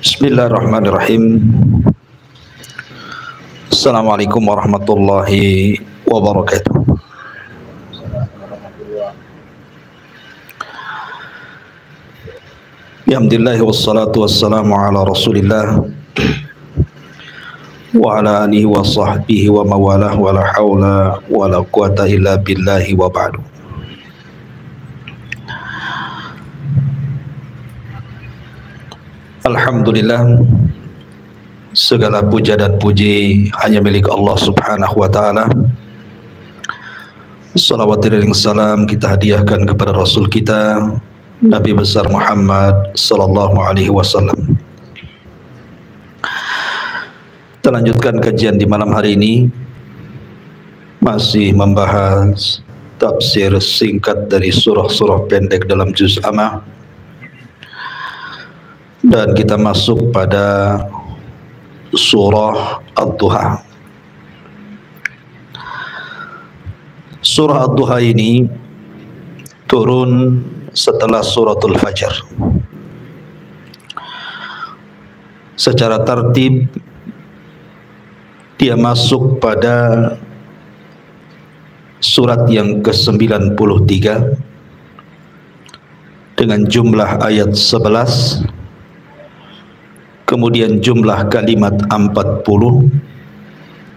Bismillahirrahmanirrahim. Assalamualaikum warahmatullahi wabarakatuh. Alhamdulillah wassalatu wassalamu ala Rasulillah wa ala alihi wa sahbihi wa mawalah wa la hawla wa la quwata illa billahi wa ba'du. Alhamdulillah, segala puja dan puji hanya milik Allah Subhanahu wa taala. Salawat dan salam kita hadiahkan kepada Rasul kita Nabi besar Muhammad sallallahu alaihi wasallam. Kita lanjutkan kajian di malam hari ini, masih membahas tafsir singkat dari surah-surah pendek dalam juz Amma. Dan kita masuk pada surah Ad-Duha. Surah Ad-Duha ini turun setelah suratul Fajr. Secara tertib dia masuk pada surat yang ke-93 dengan jumlah ayat 11, kemudian jumlah kalimat 40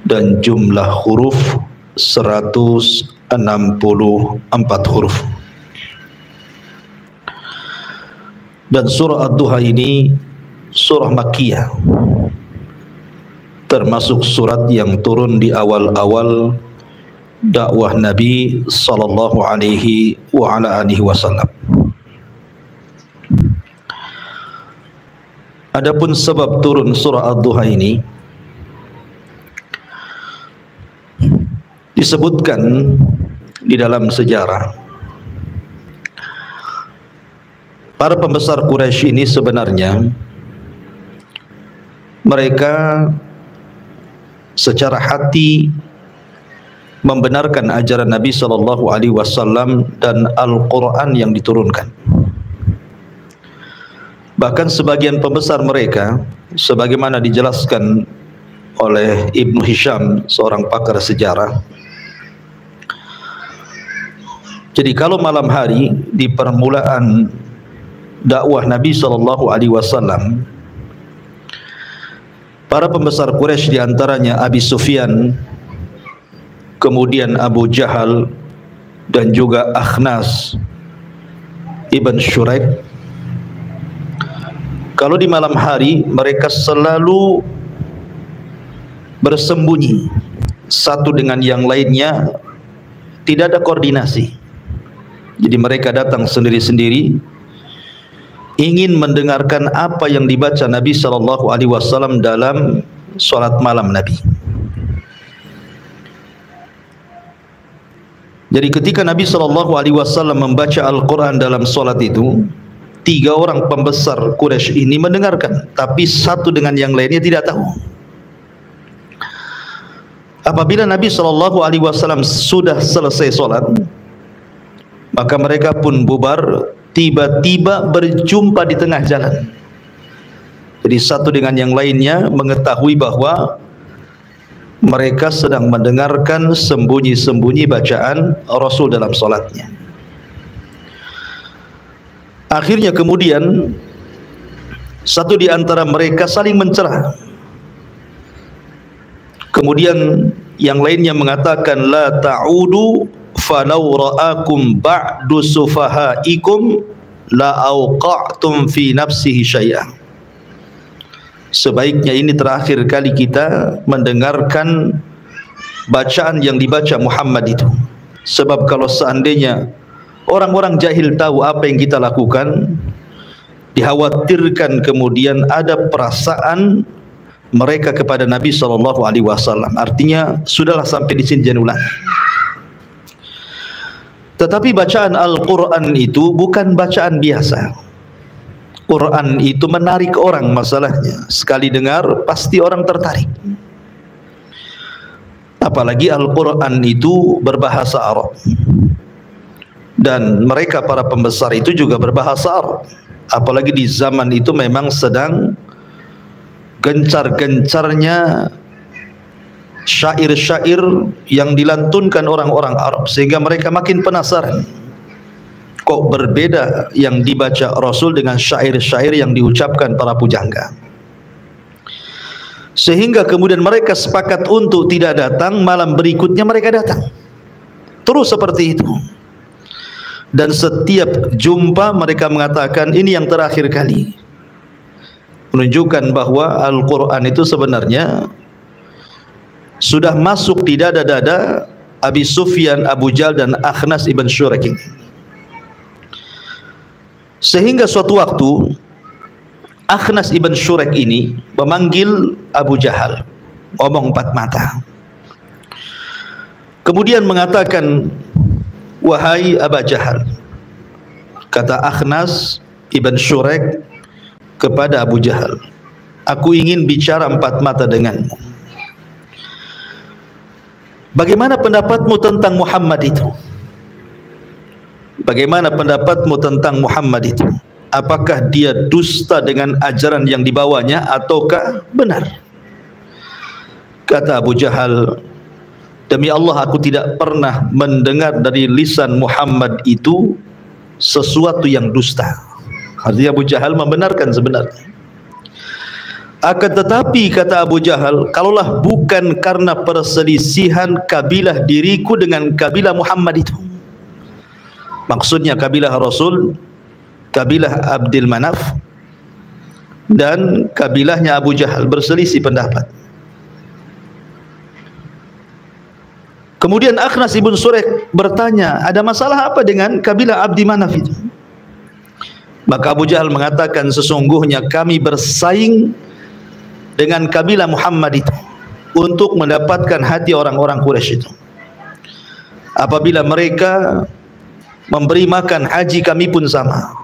dan jumlah huruf 164 huruf. Dan surah Ad-Duha ini surah Makkiyah, termasuk surat yang turun di awal-awal dakwah Nabi sallallahu alaihi wa ala alihi wasallam. Adapun sebab turun surah Ad-Duha ini disebutkan di dalam sejarah. Para pembesar Quraisy ini sebenarnya mereka secara hati membenarkan ajaran Nabi sallallahu alaihi wasallam dan Al-Qur'an yang diturunkan. Bahkan sebagian pembesar mereka, sebagaimana dijelaskan oleh Ibnu Hisham, seorang pakar sejarah. Jadi kalau malam hari di permulaan dakwah Nabi SAW, para pembesar Quraisy diantaranya Abi Sufyan, kemudian Abu Jahal, dan juga Akhnas Ibn Shuraik, kalau di malam hari mereka selalu bersembunyi satu dengan yang lainnya, tidak ada koordinasi. Jadi mereka datang sendiri-sendiri, ingin mendengarkan apa yang dibaca Nabi sallallahu alaihi wasallam dalam salat malam Nabi. Jadi ketika Nabi sallallahu alaihi wasallam membaca Al-Qur'an dalam salat itu, 3 orang pembesar Quraisy ini mendengarkan, tapi satu dengan yang lainnya tidak tahu. Apabila Nabi SAW sudah selesai sholat, maka mereka pun bubar, tiba-tiba berjumpa di tengah jalan. Jadi satu dengan yang lainnya mengetahui bahwa mereka sedang mendengarkan sembunyi-sembunyi bacaan Rasul dalam sholatnya. Akhirnya kemudian satu di antara mereka saling mencela. Kemudian yang lainnya mengatakan, la ta'udu falau ra'akum ba'du sufahaikum la auqa'tum fi nafsihi syai'an. Sebaiknya ini terakhir kali kita mendengarkan bacaan yang dibaca Muhammad itu. Sebab kalau seandainya orang-orang jahil tahu apa yang kita lakukan, dikhawatirkan kemudian ada perasaan mereka kepada Nabi SAW. Artinya sudahlah, sampai di sini jangan ulang. Tetapi bacaan Al-Quran itu bukan bacaan biasa. Quran itu menarik orang, masalahnya sekali dengar pasti orang tertarik. Apalagi Al-Quran itu berbahasa Arab, dan mereka para pembesar itu juga berbahasa Arab. Apalagi di zaman itu memang sedang gencar-gencarnya syair-syair yang dilantunkan orang-orang Arab, sehingga mereka makin penasaran, kok berbeda yang dibaca Rasul dengan syair-syair yang diucapkan para pujangga. Sehingga kemudian mereka sepakat untuk tidak datang. Malam berikutnya mereka datang, terus seperti itu. Dan setiap jumpa mereka mengatakan ini yang terakhir kali, menunjukkan bahwa Al-Quran itu sebenarnya sudah masuk di dada-dada Abi Sufyan, Abu Jahal dan Akhnas ibn Syurek ini. Sehingga suatu waktu Akhnas ibn Syurek ini memanggil Abu Jahal, ngomong empat mata, kemudian mengatakan, wahai Abu Jahal, kata Akhnas ibn Syurek kepada Abu Jahal, aku ingin bicara empat mata denganmu. Bagaimana pendapatmu tentang Muhammad itu? Bagaimana pendapatmu tentang Muhammad itu? Apakah dia dusta dengan ajaran yang dibawanya ataukah benar? Kata Abu Jahal, demi Allah aku tidak pernah mendengar dari lisan Muhammad itu sesuatu yang dusta. Artinya Abu Jahal membenarkan sebenarnya. Akan tetapi kata Abu Jahal, kalaulah bukan karena perselisihan kabilah diriku dengan kabilah Muhammad itu, maksudnya kabilah Rasul, kabilah Abdul Manaf dan kabilahnya Abu Jahal berselisih pendapat. Kemudian Akhnas ibn Syurek bertanya, ada masalah apa dengan kabilah Abdi Manaf itu? Maka Abu Jahal mengatakan, sesungguhnya kami bersaing dengan kabilah Muhammad itu untuk mendapatkan hati orang-orang Quraisy itu. Apabila mereka memberi makan haji, kami pun sama.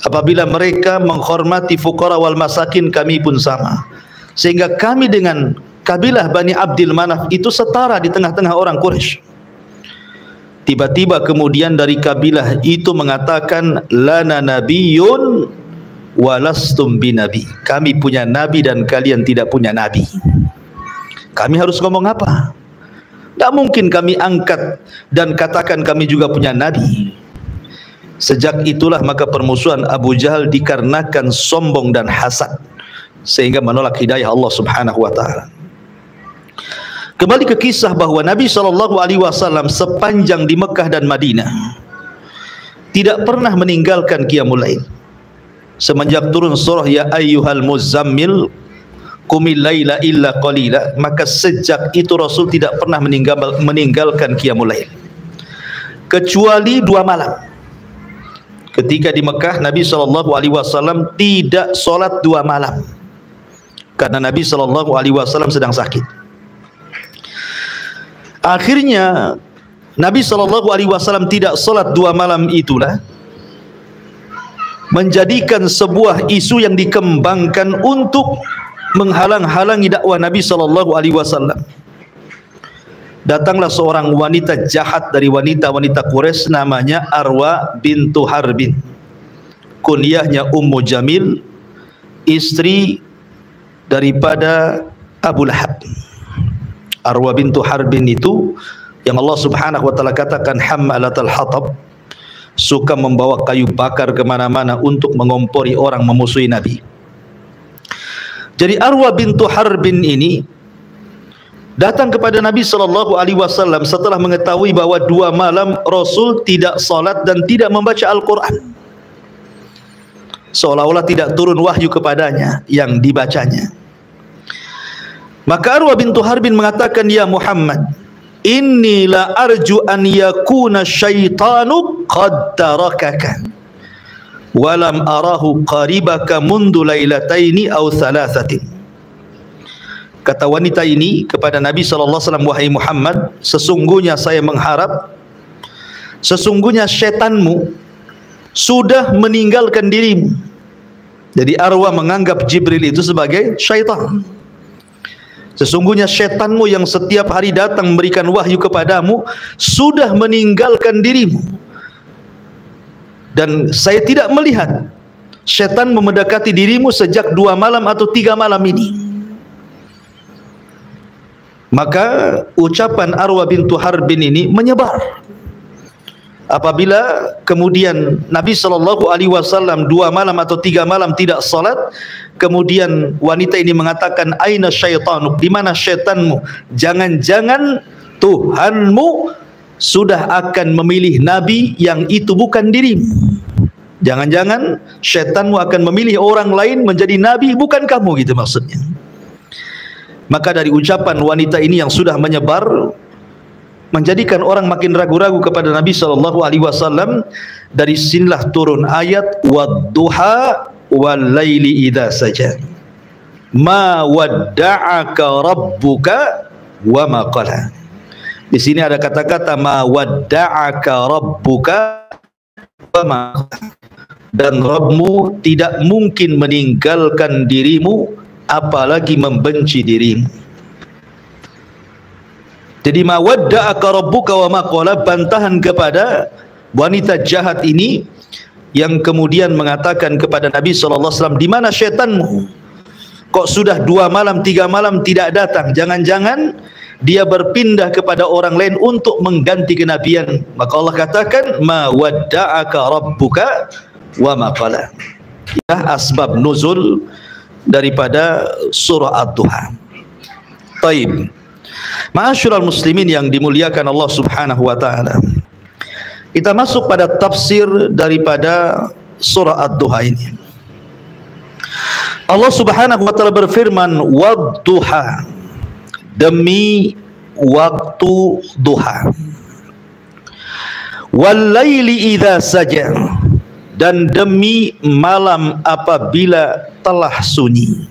Apabila mereka menghormati fuqara wal masakin, kami pun sama. Sehingga kami dengan kabilah Bani Abdul Manaf itu setara di tengah-tengah orang Quraisy. Tiba-tiba kemudian dari kabilah itu mengatakan, lana nabiyyun walastum binabi, kami punya nabi dan kalian tidak punya nabi. Kami harus ngomong apa? Tak mungkin kami angkat dan katakan kami juga punya nabi. Sejak itulah maka permusuhan Abu Jahal dikarenakan sombong dan hasad, sehingga menolak hidayah Allah Subhanahu wa taala. Kembali ke kisah bahwa Nabi SAW sepanjang di Mekah dan Madinah tidak pernah meninggalkan qiyamul lail. Semenjak turun surah ya ayyuhal muzammil qumil laila illa qalila, maka sejak itu Rasul tidak pernah meninggalkan qiyamul lail kecuali 2 malam. Ketika di Mekah Nabi SAW tidak solat 2 malam karena Nabi SAW sedang sakit. Akhirnya Nabi SAW tidak solat 2 malam itulah menjadikan sebuah isu yang dikembangkan untuk menghalang-halangi dakwah Nabi SAW. Datanglah seorang wanita jahat dari wanita-wanita Quraisy, namanya Arwa bintu Harbin, kunyahnya Ummu Jamil, istri daripada Abu Lahab. Arwa bintu Harbin itu yang Allah Subhanahu wa taala katakan hammalatul hatab, suka membawa kayu bakar kemana-mana untuk mengompori orang memusuhi Nabi. Jadi Arwa bintu Harbin ini datang kepada Nabi SAW setelah mengetahui bahwa 2 malam Rasul tidak salat dan tidak membaca Al-Quran, seolah-olah tidak turun wahyu kepadanya yang dibacanya. Maka Arwa bintu Harbin mengatakan, ya Muhammad, inni la arju an yakuna syaitanu qad tarakaka walam arahu qaribaka mundu lailataini aw thalathatin. Kata wanita ini kepada Nabi SAW, wahai Muhammad, sesungguhnya saya mengharap, sesungguhnya setanmu sudah meninggalkan dirimu. Jadi Arwa menganggap Jibril itu sebagai syaitan. Sesungguhnya setanmu yang setiap hari datang memberikan wahyu kepadamu sudah meninggalkan dirimu, dan saya tidak melihat syaitan mendekati dirimu sejak 2 malam atau 3 malam ini. Maka ucapan Arwah bintu Harbin ini menyebar. Apabila kemudian Nabi SAW 2 malam atau 3 malam tidak salat, kemudian wanita ini mengatakan, aina syaitanuk, di mana syaitanmu? Jangan-jangan Tuhanmu sudah akan memilih nabi yang itu bukan dirimu. Jangan-jangan syaitanmu akan memilih orang lain menjadi nabi bukan kamu, gitu maksudnya. Maka dari ucapan wanita ini yang sudah menyebar, menjadikan orang makin ragu-ragu kepada Nabi SAW. Dari sinilah turun ayat wadduha wal laili idza saja, ma wadda'aka rabbuka wa ma qala. Di sini ada kata-kata ma wadda'aka rabbuka wa ma qala, dan Rabbmu tidak mungkin meninggalkan dirimu apalagi membenci dirimu. Jadi ma wadda'aka rabbuka wa ma qala, bantahan kepada wanita jahat ini yang kemudian mengatakan kepada Nabi SAW, di mana syaitanmu? Kok sudah 2 malam 3 malam tidak datang? Jangan-jangan dia berpindah kepada orang lain untuk mengganti kenabian. Maka Allah katakan ma wadda'aka rabbuka wa ma qala. Ya, asbab nuzul daripada surah Ad-Duha. Taib. Ma'asyiral muslimin yang dimuliakan Allah Subhanahu wa taala. Kita masuk pada tafsir daripada surah Ad-Duha ini. Allah Subhanahu wa taala berfirman, wad-duha, demi waktu duha, wal laili idza saja, dan demi malam apabila telah sunyi.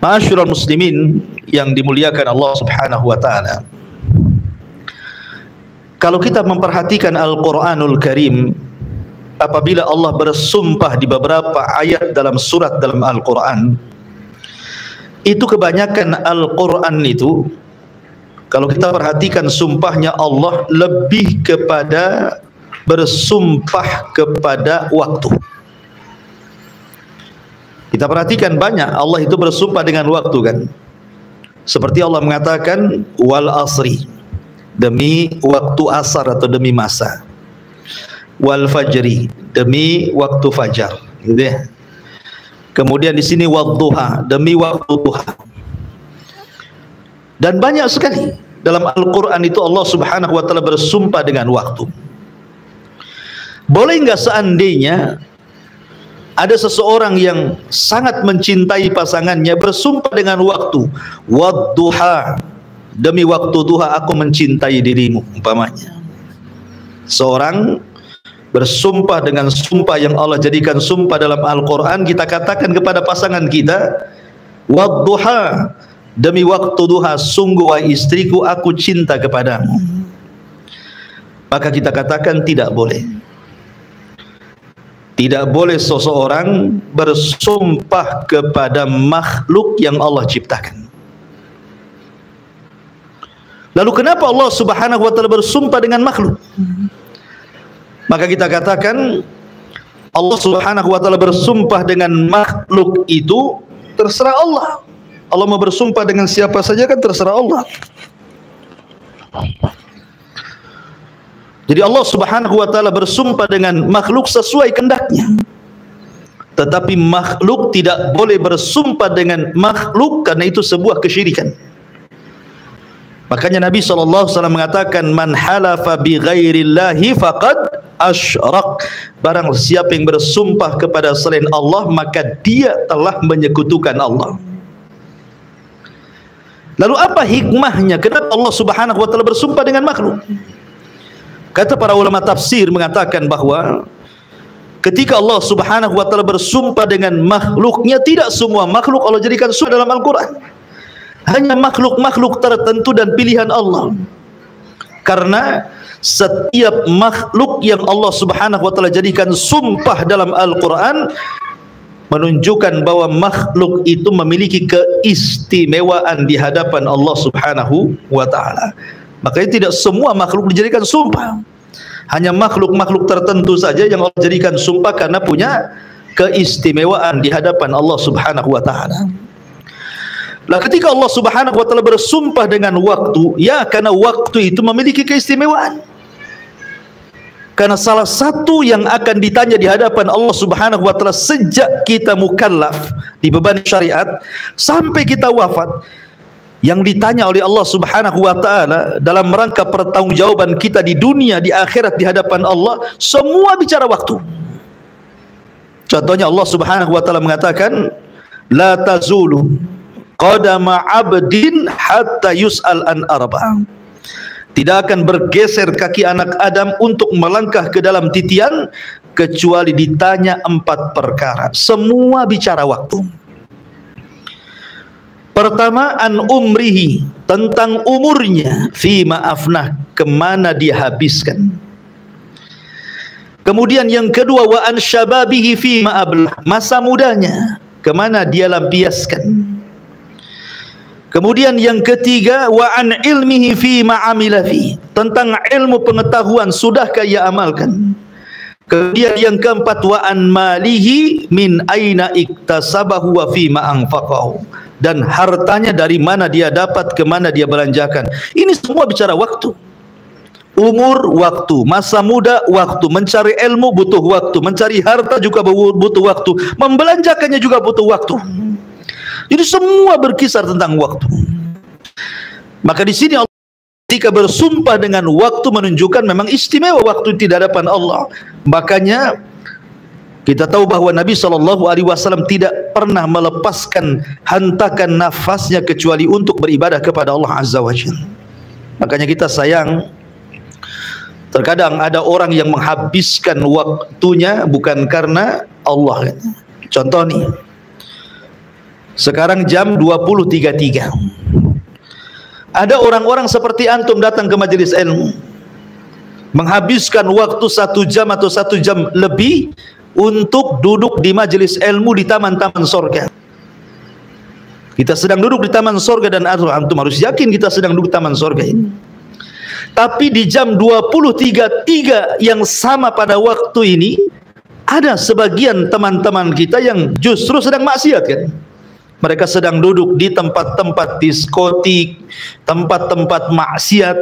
Ma'asyiral muslimin yang dimuliakan Allah Subhanahu wa taala. Kalau kita memperhatikan Al-Qur'anul Karim, apabila Allah bersumpah di beberapa ayat dalam surat dalam Al-Qur'an, itu kebanyakan Al-Qur'an itu, kalau kita perhatikan sumpahnya Allah lebih kepada bersumpah kepada waktu. Kita perhatikan banyak Allah itu bersumpah dengan waktu, kan? Seperti Allah mengatakan wal asri, demi waktu asar atau demi masa, wal fajri, demi waktu fajar, gitu ya. Kemudian di sini wadduha, demi waktu duha. Dan banyak sekali dalam Al-Qur'an itu Allah Subhanahu wa taala bersumpah dengan waktu. Boleh enggak seandainya ada seseorang yang sangat mencintai pasangannya bersumpah dengan waktu, wadduha, demi waktu duha aku mencintai dirimu, umpamanya. Seorang bersumpah dengan sumpah yang Allah jadikan sumpah dalam Al-Quran, kita katakan kepada pasangan kita, wadduha, demi waktu duha, sungguh wahai istriku aku cinta kepadamu. Maka kita katakan tidak boleh. Tidak boleh seseorang bersumpah kepada makhluk yang Allah ciptakan. Lalu kenapa Allah Subhanahu wa taala bersumpah dengan makhluk? Maka kita katakan Allah Subhanahu wa taala bersumpah dengan makhluk itu terserah Allah. Allah mau bersumpah dengan siapa saja kan terserah Allah. Jadi Allah Subhanahu wa taala bersumpah dengan makhluk sesuai kehendaknya. Tetapi makhluk tidak boleh bersumpah dengan makhluk, karena itu sebuah kesyirikan. Makanya Nabi SAW mengatakan man halafa bi ghairillahi faqad asyrak. Barang siapa yang bersumpah kepada selain Allah, maka dia telah menyekutukan Allah. Lalu apa hikmahnya? Kenapa Allah Subhanahu wa taala bersumpah dengan makhluk? Kata para ulama tafsir mengatakan bahwa ketika Allah Subhanahu wa taala bersumpah dengan makhluknya, tidak semua makhluk Allah jadikan sumpah dalam Al-Quran. Hanya makhluk-makhluk tertentu dan pilihan Allah. Karena setiap makhluk yang Allah Subhanahu wa taala jadikan sumpah dalam Al-Quran menunjukkan bahwa makhluk itu memiliki keistimewaan di hadapan Allah Subhanahu wa taala. Makanya tidak semua makhluk dijadikan sumpah. Hanya makhluk-makhluk tertentu saja yang Allah jadikan sumpah karena punya keistimewaan di hadapan Allah Subhanahu wa taala. Lah ketika Allah Subhanahu wa taala bersumpah dengan waktu, ya karena waktu itu memiliki keistimewaan. Karena salah satu yang akan ditanya di hadapan Allah Subhanahu wa taala sejak kita mukallaf dibebani syariat sampai kita wafat, yang ditanya oleh Allah Subhanahu wa taala dalam rangka pertanggungjawaban kita di dunia, di akhirat, di hadapan Allah, semua bicara waktu. Contohnya Allah Subhanahu wa taala mengatakan, la tazulu qadama 'abdin hatta yus'al an arba'. Tidak akan bergeser kaki anak Adam untuk melangkah ke dalam titian kecuali ditanya 4 perkara. Semua bicara waktu. Pertama, an umrihi, tentang umurnya, fi ma'afnah, kemana dia habiskan. Kemudian yang kedua, wa an syababihi fi ma'ablah, masa mudanya, kemana dia lampiaskan. Kemudian yang ketiga, wa an ilmihi fi ma'amila fi, tentang ilmu pengetahuan, sudahkah ia amalkan. Kemudian yang keempat, wa an malihi min aina iktasabahu wa fi ma'anfaqahu, dan hartanya dari mana dia dapat, ke mana dia belanjakan. Ini semua bicara waktu. Umur, waktu. Masa muda, waktu. Mencari ilmu, butuh waktu. Mencari harta juga butuh waktu. Membelanjakannya juga butuh waktu. Jadi semua berkisar tentang waktu. Maka di sini Allah ketika bersumpah dengan waktu menunjukkan memang istimewa waktu di hadapan Allah. Makanya kita tahu bahwa Nabi SAW tidak pernah melepaskan hentakan nafasnya kecuali untuk beribadah kepada Allah Azza wa Jalla. Makanya kita sayang, terkadang ada orang yang menghabiskan waktunya bukan karena Allah. Contoh nih, sekarang jam 20.33, ada orang-orang seperti antum datang ke majelis ilmu, menghabiskan waktu 1 jam atau 1 jam lebih untuk duduk di majelis ilmu di taman-taman sorga. Kita sedang duduk di taman sorga, dan antum harus yakin kita sedang duduk di taman sorga ini. Tapi di jam 20.33 yang sama pada waktu ini, ada sebagian teman-teman kita yang justru sedang maksiat kan. Mereka sedang duduk di tempat-tempat diskotik, tempat-tempat maksiat.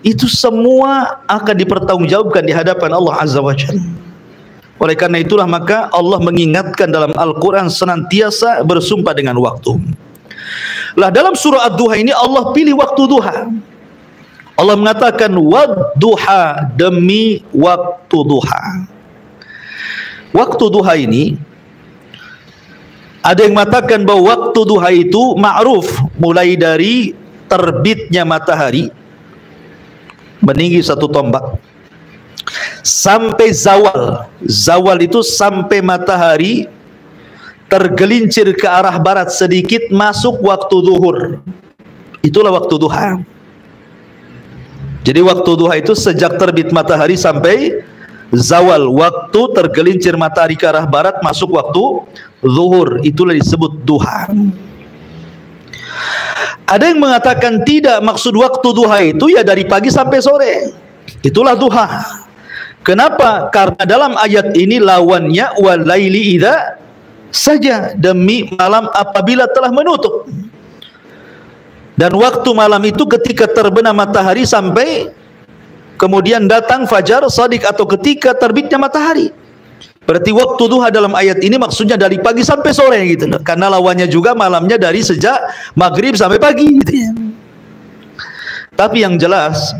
Itu semua akan dipertanggungjawabkan di hadapan Allah Azza wa Jalla. Oleh karena itulah maka Allah mengingatkan dalam Al-Quran senantiasa bersumpah dengan waktu. Lah dalam surah Ad-Duha ini Allah pilih waktu duha. Allah mengatakan wad-duha, demi waktu duha. Waktu duha ini ada yang mengatakan bahwa waktu duha itu ma'ruf mulai dari terbitnya matahari meninggi 1 tombak sampai zawal. Zawal itu sampai matahari tergelincir ke arah barat sedikit, masuk waktu zuhur. Itulah waktu duha. Jadi waktu duha itu sejak terbit matahari sampai zawal, waktu tergelincir matahari ke arah barat masuk waktu zuhur. Itulah disebut duha. Ada yang mengatakan tidak, maksud waktu duha itu ya dari pagi sampai sore. Itulah duha. Kenapa? Karena dalam ayat ini lawannya walaili idza saja, demi malam apabila telah menutup. Dan waktu malam itu ketika terbenam matahari sampai kemudian datang fajar shadiq atau ketika terbitnya matahari. Berarti waktu duha dalam ayat ini maksudnya dari pagi sampai sore gitu loh. Karena lawannya juga malamnya dari sejak maghrib sampai pagi gitu ya. Tapi yang jelas,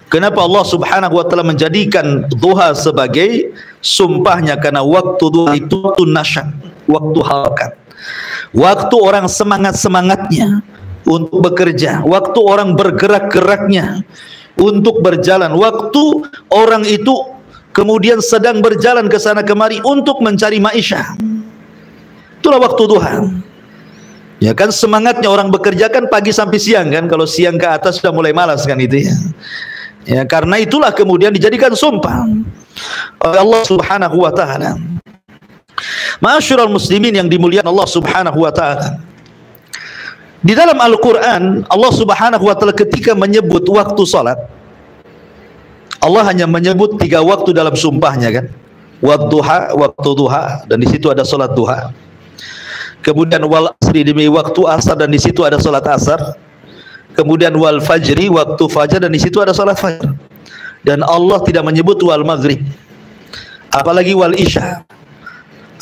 kenapa Allah Subhanahu wa taala menjadikan duha sebagai sumpahnya? Karena waktu duha itu waktu nasyat, waktu harakat, waktu orang semangat-semangatnya untuk bekerja, waktu orang bergerak-geraknya untuk berjalan, waktu orang itu kemudian sedang berjalan ke sana kemari untuk mencari maisha. Itulah waktu duha. Ya kan, semangatnya orang bekerja kan pagi sampai siang kan, kalau siang ke atas sudah mulai malas kan itu ya. Ya, karena itulah kemudian dijadikan sumpah oleh Allah Subhanahu wa taala. Ma'asyiral muslimin yang dimuliakan Allah Subhanahu wa taala. Di dalam Al-Qur'an Allah Subhanahu wa taala ketika menyebut waktu salat, Allah hanya menyebut 3 waktu dalam sumpahnya kan. Wadduha, waktu duha, dan di situ ada salat duha. Kemudian wal asri, demi waktu asar, dan di situ ada salat asar. Kemudian wal fajri, waktu fajar, dan di situ ada salat fajar. Dan Allah tidak menyebut wal maghrib, apalagi wal isya,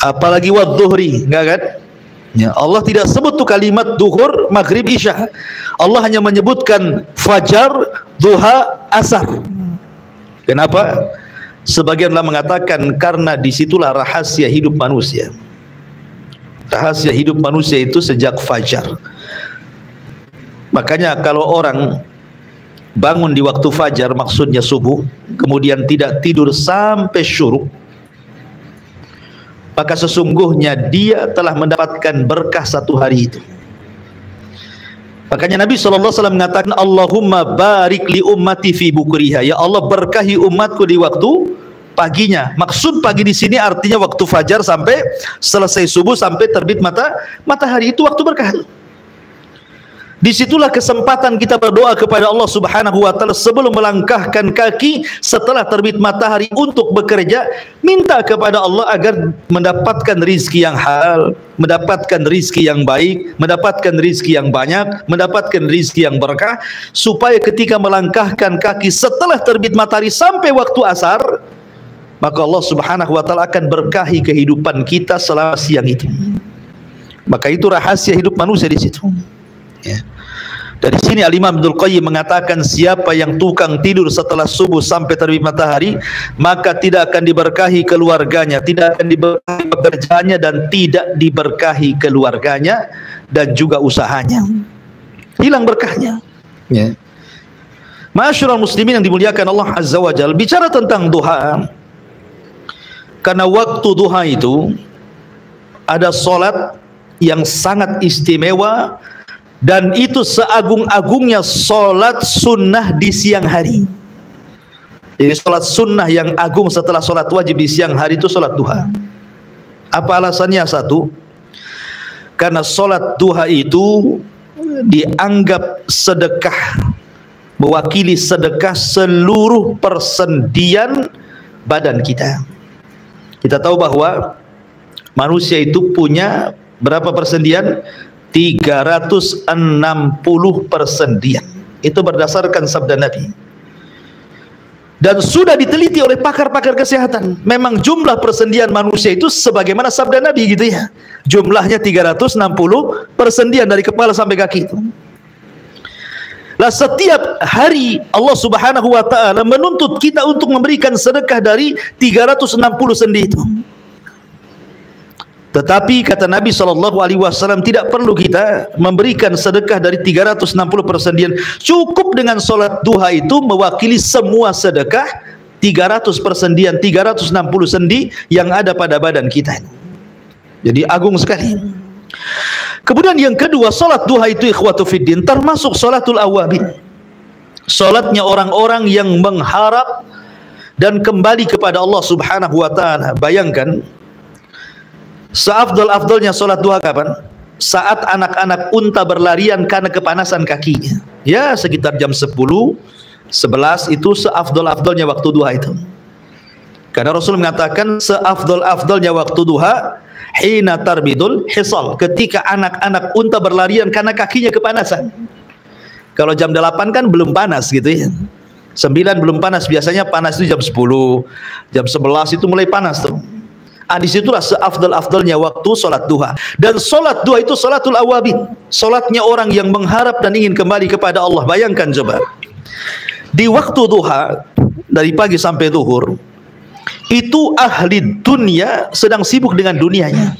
apalagi wal dhuhri, enggak kan? Ya, Allah tidak sebut tuh kalimat duhur, maghrib, isya. Allah hanya menyebutkan fajar, duha, asar. Kenapa? Sebagianlah mengatakan karena disitulah rahasia hidup manusia. Rahasia hidup manusia itu sejak fajar. Makanya kalau orang bangun di waktu fajar, maksudnya subuh, kemudian tidak tidur sampai syuruk, maka sesungguhnya dia telah mendapatkan berkah 1 hari itu. Makanya Nabi SAW mengatakan, Allahumma barik li ummati fi bukriha. Ya Allah, berkahi umatku di waktu paginya. Maksud pagi di sini artinya waktu fajar sampai selesai subuh, sampai terbit matahari, itu waktu berkah. Disitulah kesempatan kita berdoa kepada Allah Subhanahu wa Ta'ala sebelum melangkahkan kaki setelah terbit matahari untuk bekerja. Minta kepada Allah agar mendapatkan rizki yang halal, mendapatkan rizki yang baik, mendapatkan rizki yang banyak, mendapatkan rizki yang berkah, supaya ketika melangkahkan kaki setelah terbit matahari sampai waktu asar, maka Allah Subhanahu wa Ta'ala akan berkahi kehidupan kita selama siang itu. Maka itu rahasia hidup manusia di situ. Ya. Dari sini Al-Imam Ibnul Qayyim mengatakan, siapa yang tukang tidur setelah subuh sampai terbit matahari, maka tidak akan diberkahi keluarganya, tidak akan diberkahi pekerjaannya, dan tidak diberkahi keluarganya dan juga usahanya. Hilang berkahnya. Ya. Ma'asyiral muslimin yang dimuliakan Allah Azza wa Jalla, bicara tentang duha, karena waktu duha itu ada solat yang sangat istimewa, dan itu seagung-agungnya solat sunnah di siang hari. Jadi solat sunnah yang agung setelah solat wajib di siang hari itu solat duha. Apa alasannya? Satu, karena solat duha itu dianggap sedekah, mewakili sedekah seluruh persendian badan kita. Kita tahu bahwa manusia itu punya berapa persendian? 360 persendian. Itu berdasarkan sabda Nabi. Dan sudah diteliti oleh pakar-pakar kesehatan. Memang jumlah persendian manusia itu sebagaimana sabda Nabi gitu ya. Jumlahnya 360 persendian dari kepala sampai kaki itu. Lah setiap hari Allah Subhanahu wa Ta'ala menuntut kita untuk memberikan sedekah dari 360 sendi itu. Tetapi kata Nabi SAW, tidak perlu kita memberikan sedekah dari 360 persendian. Cukup dengan solat duha itu mewakili semua sedekah 300 persendian, 360 sendi yang ada pada badan kita. Jadi agung sekali. Kemudian yang kedua, solat duha itu ikhwatu fiddin termasuk solatul awabin. Solatnya orang-orang yang mengharap dan kembali kepada Allah Subhanahu wa Ta'ala. Bayangkan, seafdol-afdolnya solat duha kapan? Saat anak-anak unta berlarian karena kepanasan kakinya. Ya sekitar jam 10, 11 itu seafdol-afdolnya waktu duha itu. Karena Rasul mengatakan seafdol-afdolnya waktu duha hina tarbidul hisal, ketika anak-anak unta berlarian karena kakinya kepanasan. Kalau jam 8 kan belum panas gitu ya. 9 belum panas, biasanya panas itu jam 10, jam 11 itu mulai panas tuh. Disitulah seafdal-afdalnya waktu solat duha. Dan solat duha itu solatul awabin, solatnya orang yang mengharap dan ingin kembali kepada Allah. Bayangkan coba, di waktu duha dari pagi sampai zuhur itu ahli dunia sedang sibuk dengan dunianya.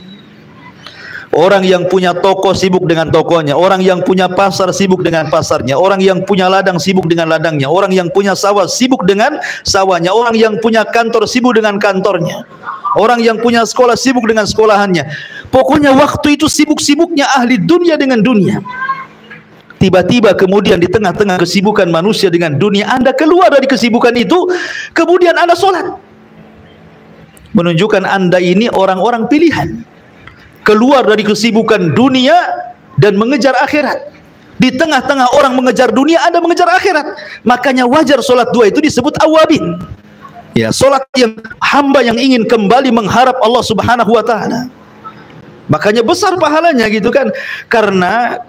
Orang yang punya toko sibuk dengan tokonya, orang yang punya pasar sibuk dengan pasarnya, orang yang punya ladang sibuk dengan ladangnya, orang yang punya sawah sibuk dengan sawahnya, orang yang punya kantor sibuk dengan kantornya, orang yang punya sekolah sibuk dengan sekolahannya. Pokoknya waktu itu sibuk-sibuknya ahli dunia dengan dunia. Tiba-tiba kemudian di tengah-tengah kesibukan manusia dengan dunia, Anda keluar dari kesibukan itu, kemudian Anda sholat. Menunjukkan Anda ini orang-orang pilihan, keluar dari kesibukan dunia dan mengejar akhirat. Di tengah-tengah orang mengejar dunia, Anda mengejar akhirat. Makanya wajar solat duha itu disebut awabin. Ya, solat yang hamba yang ingin kembali mengharap Allah Subhanahu wa taala. Makanya besar pahalanya gitu kan. Karena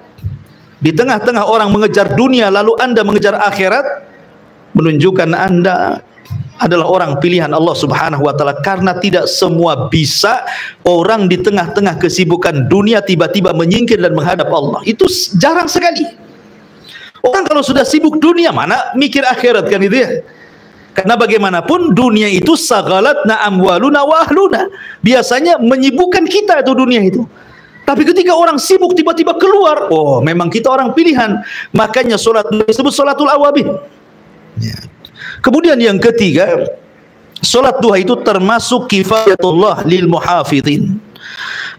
di tengah-tengah orang mengejar dunia lalu Anda mengejar akhirat, menunjukkan Anda adalah orang pilihan Allah Subhanahu wa taala, karena tidak semua bisa orang di tengah-tengah kesibukan dunia tiba-tiba menyingkir dan menghadap Allah. Itu jarang sekali. Orang kalau sudah sibuk dunia mana mikir akhirat kan itu ya. Karena bagaimanapun dunia itu sagalatna amwaluna wa ahluna. Biasanya menyibukkan kita itu dunia itu. Tapi ketika orang sibuk tiba-tiba keluar, oh memang kita orang pilihan. Makanya solat disebut solatul awabin. Ya. Kemudian yang ketiga, solat duha itu termasuk kifayatullah lil muhafidin.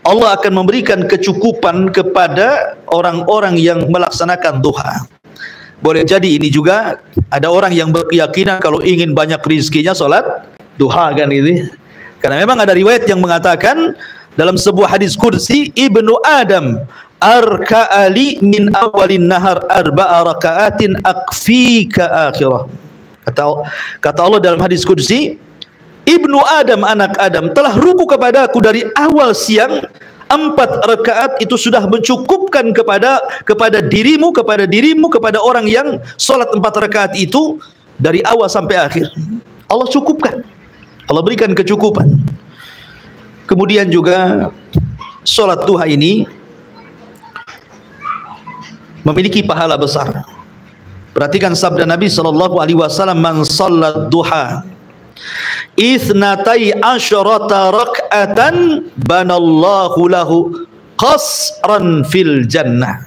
Allah akan memberikan kecukupan kepada orang-orang yang melaksanakan duha. Boleh jadi ini juga ada orang yang berkeyakinan kalau ingin banyak rizkinya solat duha kan ini. Karena memang ada riwayat yang mengatakan dalam sebuah hadis kursi, Ibnu Adam arka'ali min awalin nahar arba'a raka'atin akfika akhirah. Kata Allah dalam hadis qudsi, Ibnu Adam, anak Adam, telah ruku kepadaku dari awal siang, 4 rakaat itu sudah mencukupkan kepada dirimu, kepada orang yang solat 4 rakaat itu dari awal sampai akhir. Allah cukupkan, Allah berikan kecukupan. Kemudian juga solat duha ini memiliki pahala besar. Perhatikan sabda Nabi SAW, man sallat duha ithnatai asyarata rak'atan banallahu lahu qasran fil jannah.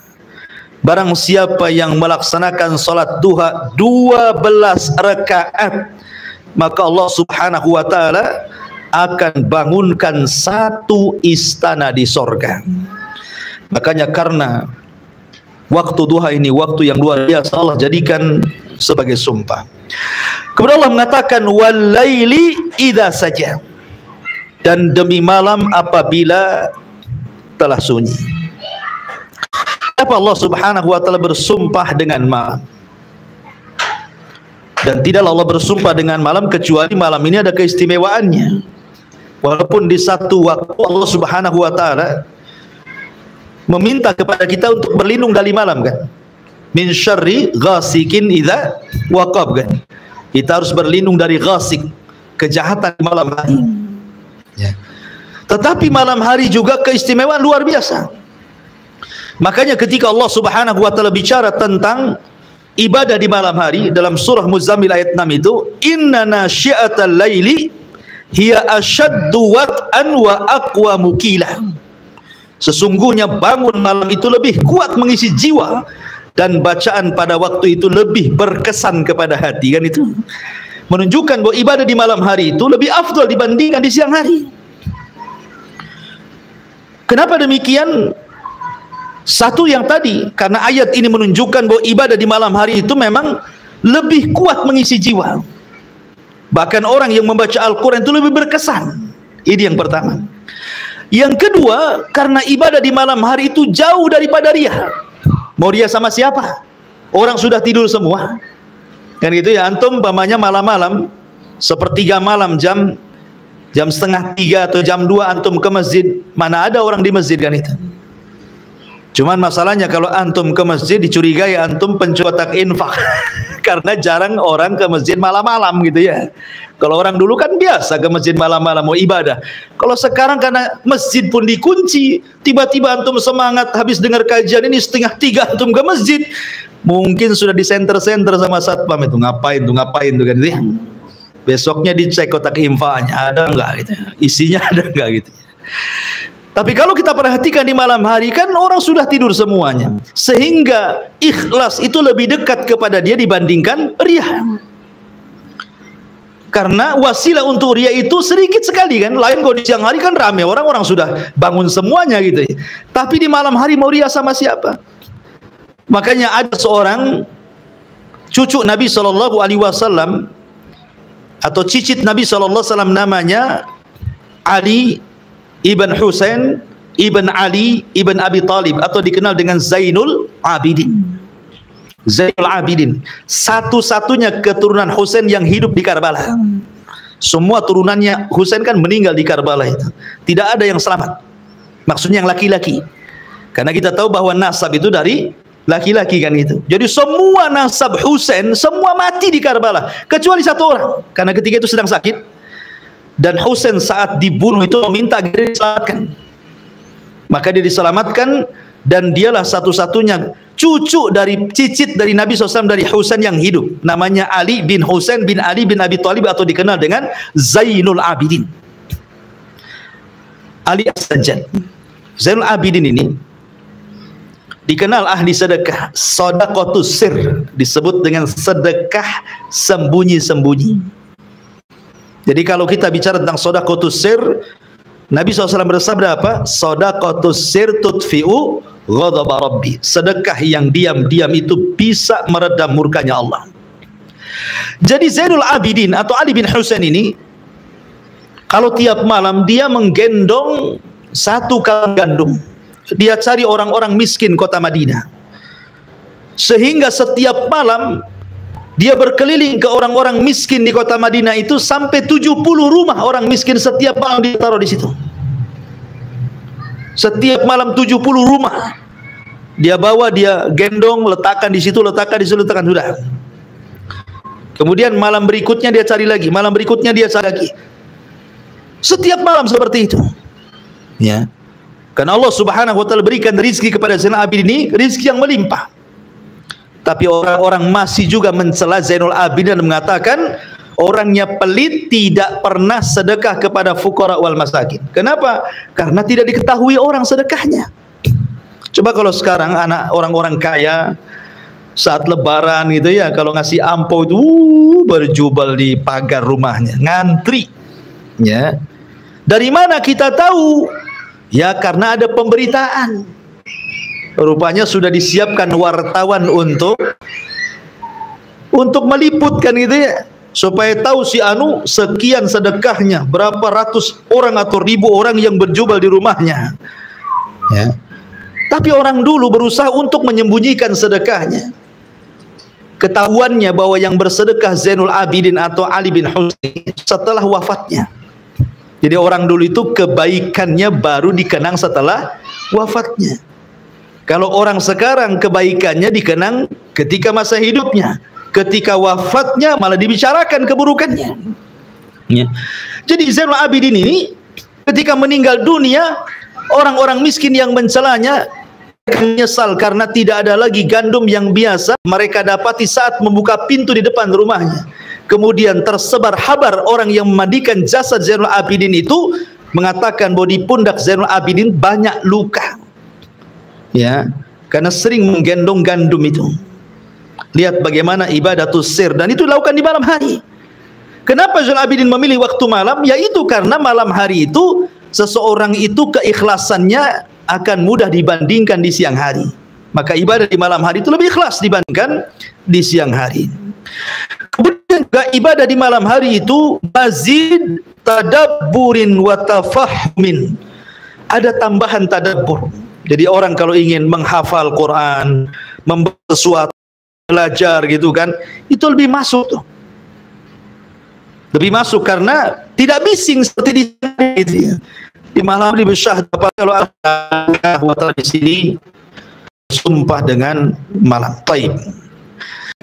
Barang siapa yang melaksanakan salat duha 12 rakaat, maka Allah Subhanahu wa taala akan bangunkan satu istana di sorga. Makanya karena waktu duha ini waktu yang luar biasa, Allah jadikan sebagai sumpah. Kemudian Allah mengatakan walaili idza saja, dan demi malam apabila telah sunyi. Kenapa Allah Subhanahu wa taala bersumpah dengan malam? Dan tidaklah Allah bersumpah dengan malam kecuali malam ini ada keistimewaannya. Walaupun di satu waktu Allah Subhanahu wa taala meminta kepada kita untuk berlindung dari malam kan. Min syarri ghasikin idza waqab kan. Kita harus berlindung dari ghasik, kejahatan di malam hari. Ya. Tetapi malam hari juga keistimewaan luar biasa. Makanya ketika Allah Subhanahu wa taala bicara tentang ibadah di malam hari dalam surah Muzammil ayat 6 itu, inna nasyi'atal laili hiya asyaddu wat'an wa aqwa muqila. Sesungguhnya bangun malam itu lebih kuat mengisi jiwa, dan bacaan pada waktu itu lebih berkesan kepada hati kan. Itu menunjukkan bahwa ibadah di malam hari itu lebih afdal dibandingkan di siang hari. Kenapa demikian? Satu yang tadi, karena ayat ini menunjukkan bahwa ibadah di malam hari itu memang lebih kuat mengisi jiwa. Bahkan orang yang membaca Al-Quran itu lebih berkesan. Ini yang pertama. Yang kedua, karena ibadah di malam hari itu jauh daripada riya. Mau riya sama siapa? Orang sudah tidur semua. Kan gitu ya, antum umpamanya malam-malam, sepertiga malam, jam setengah 3 atau jam 2 antum ke masjid, mana ada orang di masjid kan itu. Cuman masalahnya kalau antum ke masjid dicurigai antum pencotak infak. Karena jarang orang ke masjid malam-malam gitu ya. Kalau orang dulu kan biasa ke masjid malam-malam mau ibadah. Kalau sekarang karena masjid pun dikunci, tiba-tiba antum semangat habis dengar kajian ini setengah 3 antum ke masjid, mungkin sudah di senter-senter sama satpam itu, ngapain tuh kan gitu ya. Besoknya dicek kotak infaknya ada enggak gitu, isinya ada enggak gitu. Tapi kalau kita perhatikan di malam hari kan orang sudah tidur semuanya, sehingga ikhlas itu lebih dekat kepada dia dibandingkan riya. Karena wasilah untuk riya itu sedikit sekali kan. Lain kalau di siang hari kan ramai orang sudah bangun semuanya gitu. Tapi di malam hari mau riya sama siapa? Makanya ada seorang cucu Nabi SAW atau cicit Nabi SAW, namanya Ali Ibn Husain Ibn Ali Ibn Abi Talib, atau dikenal dengan Zainul Abidin. Zainul Abidin, satu-satunya keturunan Husain yang hidup di Karbala. Semua turunannya Husain kan meninggal di Karbala itu. Tidak ada yang selamat. Maksudnya yang laki-laki. Karena kita tahu bahwa nasab itu dari laki-laki kan itu. Jadi semua nasab Husain semua mati di Karbala kecuali satu orang. Karena ketika itu sedang sakit dan Husain saat dibunuh itu meminta agar diselamatkan. Maka dia diselamatkan dan dialah satu-satunya cucu dari cicit dari Nabi SAW dari Husain yang hidup. Namanya Ali bin Husain bin Ali bin Abi Thalib atau dikenal dengan Zainul Abidin. Ali As-Sajjad. Zainul Abidin ini dikenal ahli sedekah, sedekatus sir, disebut dengan sedekah sembunyi-sembunyi. Jadi kalau kita bicara tentang sedekatus sir, Nabi SAW bersabda apa? Sedekatus sir tudfi'u ghadab Rabbi. Sedekah yang diam-diam itu bisa meredam murkanya Allah. Jadi Zainul Abidin atau Ali bin Husain ini, kalau tiap malam dia menggendong satu kaleng gandum, dia cari orang-orang miskin kota Madinah, sehingga setiap malam dia berkeliling ke orang-orang miskin di kota Madinah itu sampai 70 rumah orang miskin setiap malam ditaruh di situ. Setiap malam 70 rumah dia bawa, dia gendong, letakkan di situ, letakkan di situ, letakkan, sudah. Kemudian malam berikutnya dia cari lagi, malam berikutnya dia cari lagi. Setiap malam seperti itu. Ya. Karena Allah Subhanahu wa taala berikan rezeki kepada Zainul Abidin ini, rezeki yang melimpah. Tapi orang-orang masih juga mencela Zainul Abidin dan mengatakan orangnya pelit, tidak pernah sedekah kepada fuqara wal masakin. Kenapa? Karena tidak diketahui orang sedekahnya. Coba kalau sekarang anak orang-orang kaya saat lebaran gitu ya, kalau ngasih ampau itu berjubel di pagar rumahnya, ngantri. Ya. Dari mana kita tahu? Ya karena ada pemberitaan. Rupanya sudah disiapkan wartawan untuk meliputkan gitu ya, supaya tahu si anu sekian sedekahnya, berapa ratus orang atau ribu orang yang berjubel di rumahnya. Ya. Tapi orang dulu berusaha untuk menyembunyikan sedekahnya. Ketahuannya bahwa yang bersedekah Zainul Abidin atau Ali bin Husain setelah wafatnya. Jadi orang dulu itu kebaikannya baru dikenang setelah wafatnya. Kalau orang sekarang kebaikannya dikenang ketika masa hidupnya, ketika wafatnya malah dibicarakan keburukannya. Ya. Jadi Zainul Abidin ini ketika meninggal dunia, orang-orang miskin yang mencelanya menyesal karena tidak ada lagi gandum yang biasa mereka dapati saat membuka pintu di depan rumahnya. Kemudian tersebar kabar orang yang memandikan jasad Zainul Abidin itu mengatakan bahwa di pundak Zainul Abidin banyak luka. Ya, karena sering menggendong gandum itu. Lihat bagaimana ibadatus sir, dan itu dilakukan di malam hari. Kenapa Zainul Abidin memilih waktu malam? Yaitu karena malam hari itu seseorang itu keikhlasannya akan mudah dibandingkan di siang hari. Maka ibadah di malam hari itu lebih ikhlas dibandingkan di siang hari. Kemudian juga ibadah di malam hari itu mazid tadabburin wa tafahmin. Ada tambahan tadabbur. Jadi orang kalau ingin menghafal Quran, membaca sesuatu, belajar gitu kan, itu lebih masuk tuh. Lebih masuk karena tidak bising seperti di sini gitu ya. Di malam lebih syahdu, kalau ada di sini sumpah dengan malam. Taib.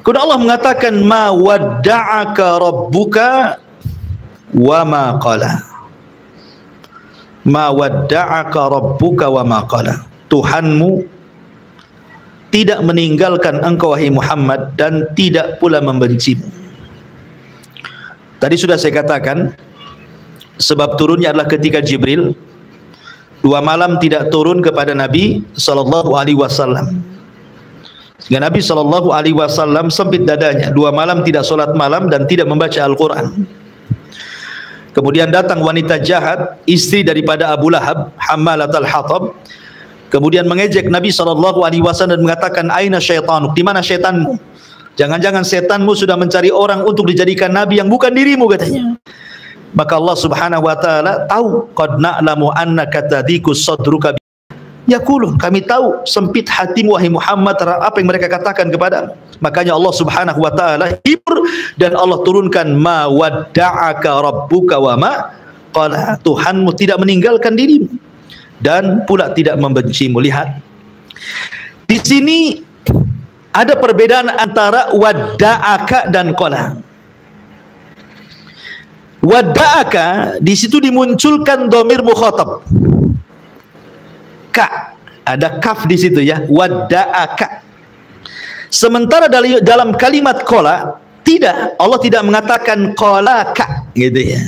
Kemudian Allah mengatakan ma wadda'aka rabbuka wa ma qala. Ma wadda'aka rabbuka wa ma qala. Tuhanmu tidak meninggalkan engkau wahai Muhammad dan tidak pula membencimu. Tadi sudah saya katakan sebab turunnya adalah ketika Jibril 2 malam tidak turun kepada Nabi sallallahu alaihi wasallam. Sehingga Nabi sallallahu alaihi wasallam sempit dadanya, 2 malam tidak salat malam dan tidak membaca Al-Qur'an. Kemudian datang wanita jahat, istri daripada Abu Lahab, Hammalatul Hatab. Kemudian mengejek Nabi sallallahu alaihi wasallam dan mengatakan, "Aina syaitanuk? Di mana syaitanmu? Jangan-jangan setanmu sudah mencari orang untuk dijadikan nabi yang bukan dirimu," katanya. Maka Allah Subhanahu wa taala tahu, qad na'lamu annaka tadiku sadruka. yaqulun, kami tahu sempit hatimu wahai Muhammad terhadap apa yang mereka katakan kepada. Makanya Allah Subhanahu wa taala hibur dan Allah turunkan ma wadda'aka rabbuka wa ma qala. Tuhanmu tidak meninggalkan dirimu dan pula tidak membencimu. Lihat, di sini ada perbedaan antara wadda'aka dan qala. Wadda'aka di situ dimunculkan dhamir mukhatab. Ka, ada kaf di situ ya, wadda'aka. Sementara dalam kalimat qala tidak, Allah tidak mengatakan qalaka gitu ya.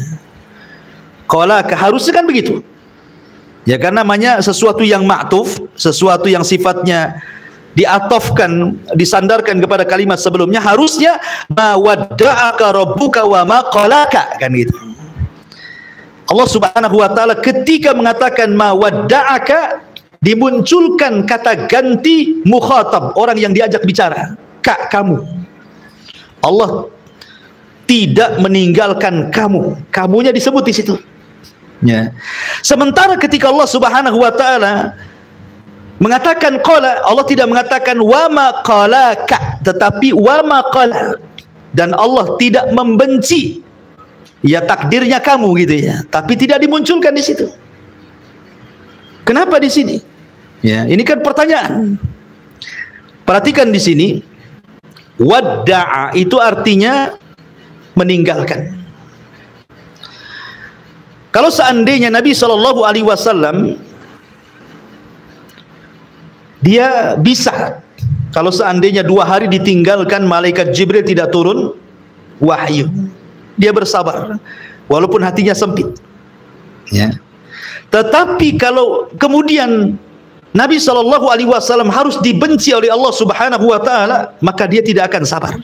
Qalaka harusnya kan begitu. Ya, karena namanya sesuatu yang ma'tuf, sesuatu yang sifatnya diatofkan, disandarkan kepada kalimat sebelumnya, harusnya ma wadda'aka rabbuka wa ma qalaka, kan gitu. Allah Subhanahu wa taala ketika mengatakan ma wadda'aka, dimunculkan kata ganti mukhatab, orang yang diajak bicara, kak, kamu. Allah tidak meninggalkan kamu, kamunya disebut di situ. Ya. Sementara ketika Allah Subhanahu wa taala mengatakan qala, Allah tidak mengatakan wa ma qalaka, tetapi wa ma qala. Dan Allah tidak membenci, ya takdirnya kamu gitu ya, tapi tidak dimunculkan di situ. Kenapa di sini? Ya, ini kan pertanyaan. Perhatikan di sini, wadda'a itu artinya meninggalkan. Kalau seandainya Nabi SAW dia bisa, kalau seandainya 2 hari ditinggalkan malaikat Jibril tidak turun wahyu, dia bersabar walaupun hatinya sempit ya. Tetapi kalau kemudian Nabi SAW harus dibenci oleh Allah Subhanahu wa taala, maka dia tidak akan sabar.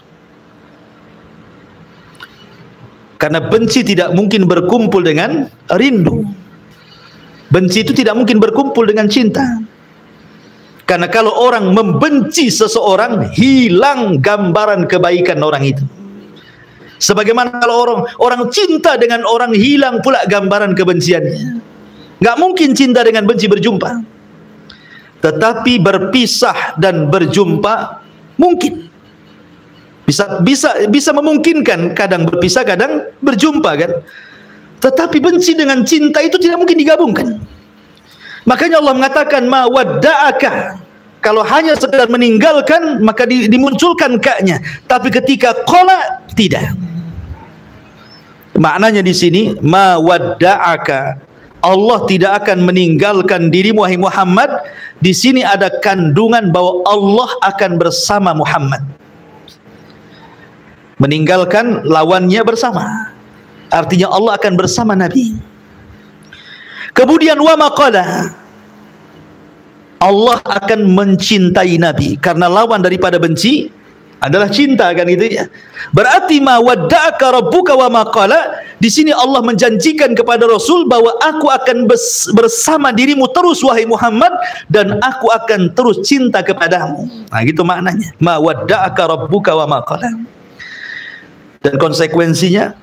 Karena benci tidak mungkin berkumpul dengan rindu. Benci itu tidak mungkin berkumpul dengan cinta. Karena kalau orang membenci seseorang, hilang gambaran kebaikan orang itu. Sebagaimana kalau orang cinta dengan orang, hilang pula gambaran kebenciannya. Nggak mungkin cinta dengan benci berjumpa. Tetapi berpisah dan berjumpa mungkin. Bisa memungkinkan, kadang berpisah, kadang berjumpa kan. Tetapi benci dengan cinta itu tidak mungkin digabungkan. Makanya Allah mengatakan ma wadda'aka. Kalau hanya sekedar meninggalkan, maka dimunculkan kaknya. Tapi ketika qala, tidak. Maknanya di sini ma wadda'aka, Allah tidak akan meninggalkan dirimu wahai Muhammad. Di sini ada kandungan bahwa Allah akan bersama Muhammad. Meninggalkan lawannya bersama, artinya Allah akan bersama Nabi. Kemudian wa maqala, Allah akan mencintai Nabi, karena lawan daripada benci adalah cinta, kan gitu ya. Berarti ma wadda'aka rabbuka wa maqala, di sini Allah menjanjikan kepada Rasul bahwa aku akan bersama dirimu terus wahai Muhammad, dan aku akan terus cinta kepadamu. Nah, gitu maknanya. Ma wadda'aka rabbuka wa maqala. Dan konsekuensinya,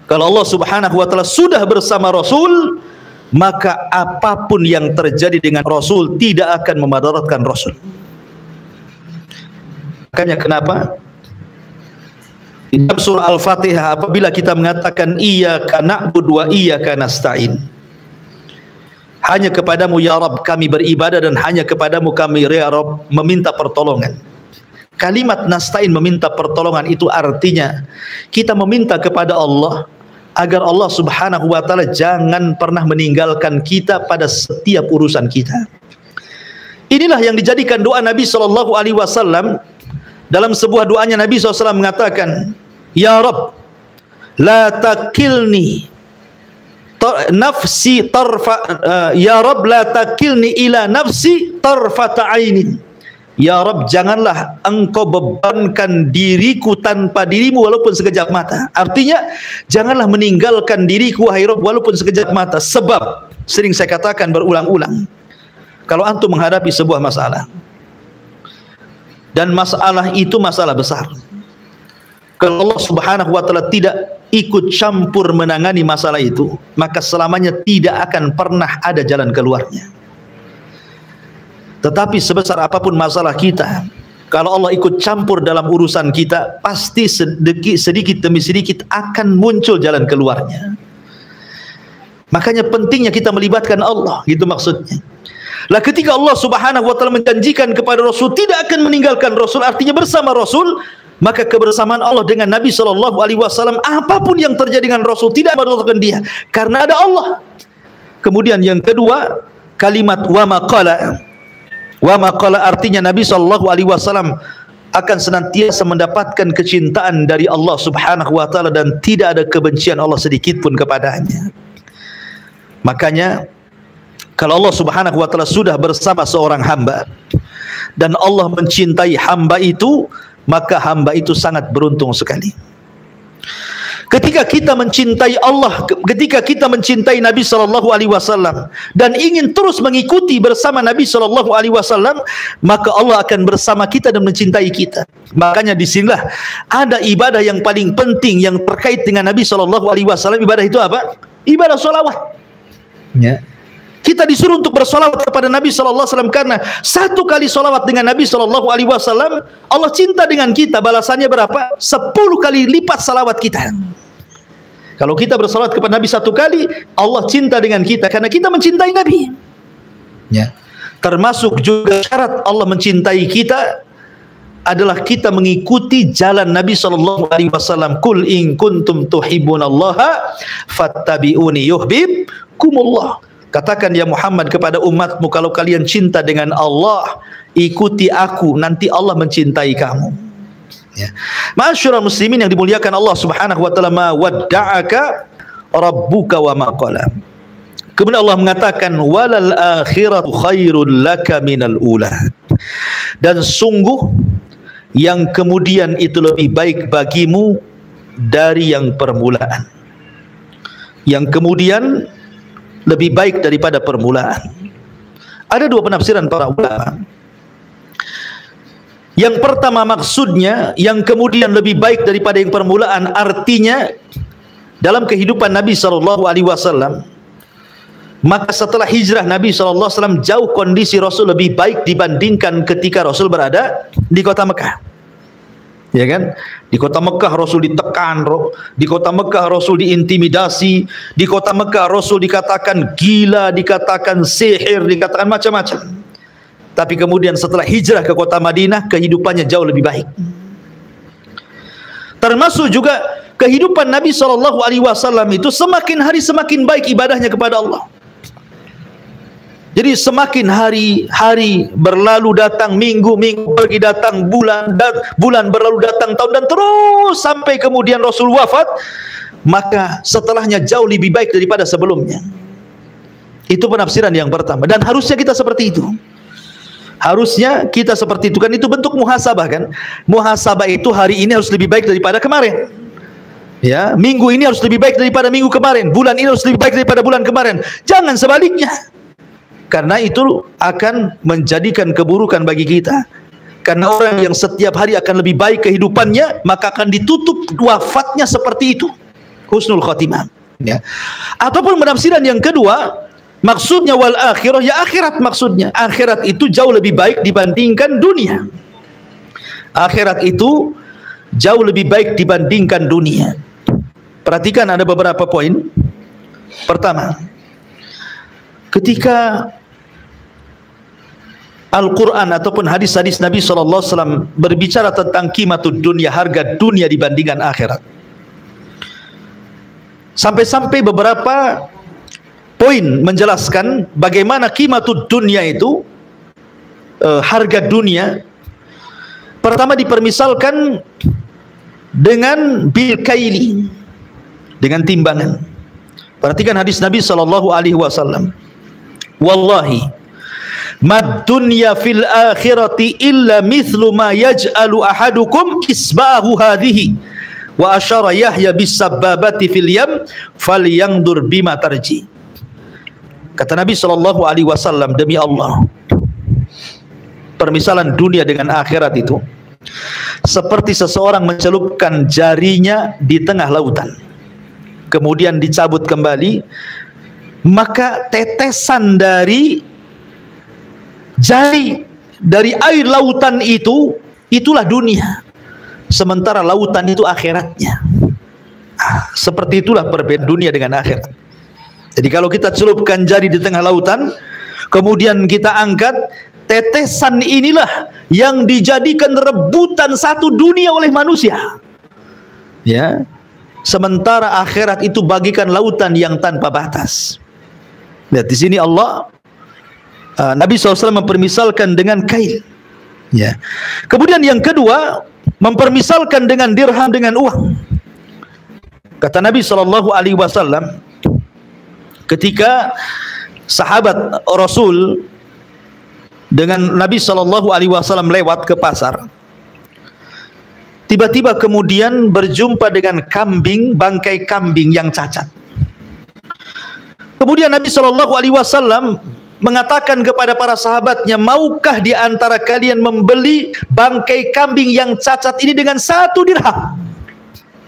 kalau Allah Subhanahu wa taala sudah bersama Rasul, maka apapun yang terjadi dengan Rasul tidak akan memadaratkan Rasul. Makanya kenapa di dalam surah Al-Fatihah apabila kita mengatakan iyyaka na'budu wa iyyaka nasta'in, hanya kepadamu ya Rabb kami beribadah dan hanya kepadamu kami ya Rabb meminta pertolongan. Kalimat nasta'in, meminta pertolongan, itu artinya kita meminta kepada Allah agar Allah Subhanahu wa taala jangan pernah meninggalkan kita pada setiap urusan kita. Inilah yang dijadikan doa Nabi SAW. Dalam sebuah doanya Nabi SAW mengatakan, ya Rabb la takilni nafsi tarfa, ya Rabb la takilni ila nafsi tarfata ainin. Ya Rabb, janganlah engkau bebankan diriku tanpa dirimu walaupun sekejap mata. Artinya, janganlah meninggalkan diriku wahai Rabb walaupun sekejap mata. Sebab, sering saya katakan berulang-ulang, kalau antum menghadapi sebuah masalah, dan masalah itu masalah besar, kalau Allah Subhanahu wa taala tidak ikut campur menangani masalah itu, maka selamanya tidak akan pernah ada jalan keluarnya. Tetapi sebesar apapun masalah kita, kalau Allah ikut campur dalam urusan kita, pasti sedikit demi sedikit akan muncul jalan keluarnya. Makanya pentingnya kita melibatkan Allah, gitu maksudnya. Lah ketika Allah Subhanahu wa taala menjanjikan kepada Rasul tidak akan meninggalkan Rasul, artinya bersama Rasul, maka kebersamaan Allah dengan Nabi sallallahu alaihi wasallam, apapun yang terjadi dengan Rasul tidak merugikan dia karena ada Allah. Kemudian yang kedua, kalimat wa maqala. Wa maqala artinya Nabi sallallahu alaihi wasallam akan senantiasa mendapatkan kecintaan dari Allah Subhanahu wa taala dan tidak ada kebencian Allah sedikit pun kepadanya. Makanya kalau Allah Subhanahu wa taala sudah bersama seorang hamba dan Allah mencintai hamba itu, maka hamba itu sangat beruntung sekali. Ketika kita mencintai Allah, ketika kita mencintai Nabi sallallahu alaihi wasallam dan ingin terus mengikuti bersama Nabi sallallahu alaihi wasallam, maka Allah akan bersama kita dan mencintai kita. Makanya disinilah ada ibadah yang paling penting yang terkait dengan Nabi sallallahu alaihi wasallam. Ibadah itu apa? Ibadah sholawat. Ya. Kita disuruh untuk bersolawat kepada Nabi sallallahu alaihi wasallam karena satu kali solawat dengan Nabi sallallahu alaihi wasallam Allah cinta dengan kita, balasannya berapa? 10 kali lipat salawat kita. Kalau kita bersolawat kepada Nabi satu kali, Allah cinta dengan kita karena kita mencintai Nabi. Ya. Termasuk juga syarat Allah mencintai kita adalah kita mengikuti jalan Nabi sallallahu alaihi wasallam. Qul in kuntum tuhibbunallaha fattabi'uni yuhibbukumullah. Katakan ya Muhammad kepada umatmu, kalau kalian cinta dengan Allah, ikuti aku, nanti Allah mencintai kamu. Ya. Ma'asyiral muslimin yang dimuliakan Allah Subhanahu wa taala, ma wadda'aka rabbuka wa ma qala. Kemudian Allah mengatakan walal akhiratu khairul laka minal ula. Dan sungguh yang kemudian itu lebih baik bagimu dari yang permulaan. Yang kemudian lebih baik daripada permulaan. Ada dua penafsiran para ulama. Yang pertama maksudnya yang kemudian lebih baik daripada yang permulaan, artinya dalam kehidupan Nabi sallallahu alaihi wasallam, maka setelah hijrah Nabi sallallahu alaihi wasallam jauh kondisi Rasul lebih baik dibandingkan ketika Rasul berada di kota Mekah. Ya kan? Di kota Mekah Rasul ditekan, di kota Mekah Rasul diintimidasi, di kota Mekah Rasul dikatakan gila, dikatakan sihir, dikatakan macam-macam. Tapi kemudian setelah hijrah ke kota Madinah, kehidupannya jauh lebih baik. Termasuk juga kehidupan Nabi sallallahu alaihi wasallam itu semakin hari semakin baik ibadahnya kepada Allah. Jadi semakin hari berlalu datang, minggu pergi datang, bulan berlalu datang tahun, dan terus sampai kemudian Rasul wafat, maka setelahnya jauh lebih baik daripada sebelumnya. Itu penafsiran yang pertama, dan harusnya kita seperti itu. Harusnya kita seperti itu, kan itu bentuk muhasabah kan. Muhasabah itu hari ini harus lebih baik daripada kemarin. Ya, minggu ini harus lebih baik daripada minggu kemarin, bulan ini harus lebih baik daripada bulan kemarin. Jangan sebaliknya. Karena itu akan menjadikan keburukan bagi kita. Karena orang yang setiap hari akan lebih baik kehidupannya, maka akan ditutup wafatnya seperti itu, husnul khatimah. Ya. Ataupun penafsiran yang kedua, maksudnya wal akhirah, ya akhirat maksudnya. Akhirat itu jauh lebih baik dibandingkan dunia. Akhirat itu jauh lebih baik dibandingkan dunia. Perhatikan ada beberapa poin. Pertama, ketika Al-Quran ataupun hadis-hadis Nabi SAW berbicara tentang qimatud dunia, harga dunia dibandingkan akhirat, sampai-sampai beberapa poin menjelaskan bagaimana qimatud dunia itu, harga dunia. Pertama dipermisalkan dengan bil kaili, dengan timbangan. Perhatikan hadis Nabi SAW. Wallahi mad dunya fil akhirati illa mithlu ma yaj'alu ahadukum isba'ahu hadhihi wa asyara Yahya bis sababati fil yam falyandur bima tarji. Kata Nabi sallallahu alaihi wasallam, demi Allah, permisalan dunia dengan akhirat itu seperti seseorang mencelupkan jarinya di tengah lautan, kemudian dicabut kembali, maka tetesan dari Jari dari air lautan itu, itulah dunia. Sementara lautan itu akhiratnya. Seperti itulah perbedaan dunia dengan akhirat. Jadi kalau kita celupkan jari di tengah lautan, kemudian kita angkat, tetesan inilah yang dijadikan rebutan satu dunia oleh manusia. Ya. Sementara akhirat itu bagikan lautan yang tanpa batas. Lihat di sini Allah, Nabi SAW mempermisalkan dengan kail. Ya. Kemudian yang kedua, mempermisalkan dengan dirham, dengan uang. Kata Nabi SAW, ketika sahabat Rasul dengan Nabi SAW lewat ke pasar, tiba-tiba kemudian berjumpa dengan kambing, bangkai kambing yang cacat. Kemudian Nabi SAW mengatakan kepada para sahabatnya, maukah di antara kalian membeli bangkai kambing yang cacat ini dengan 1 dirham?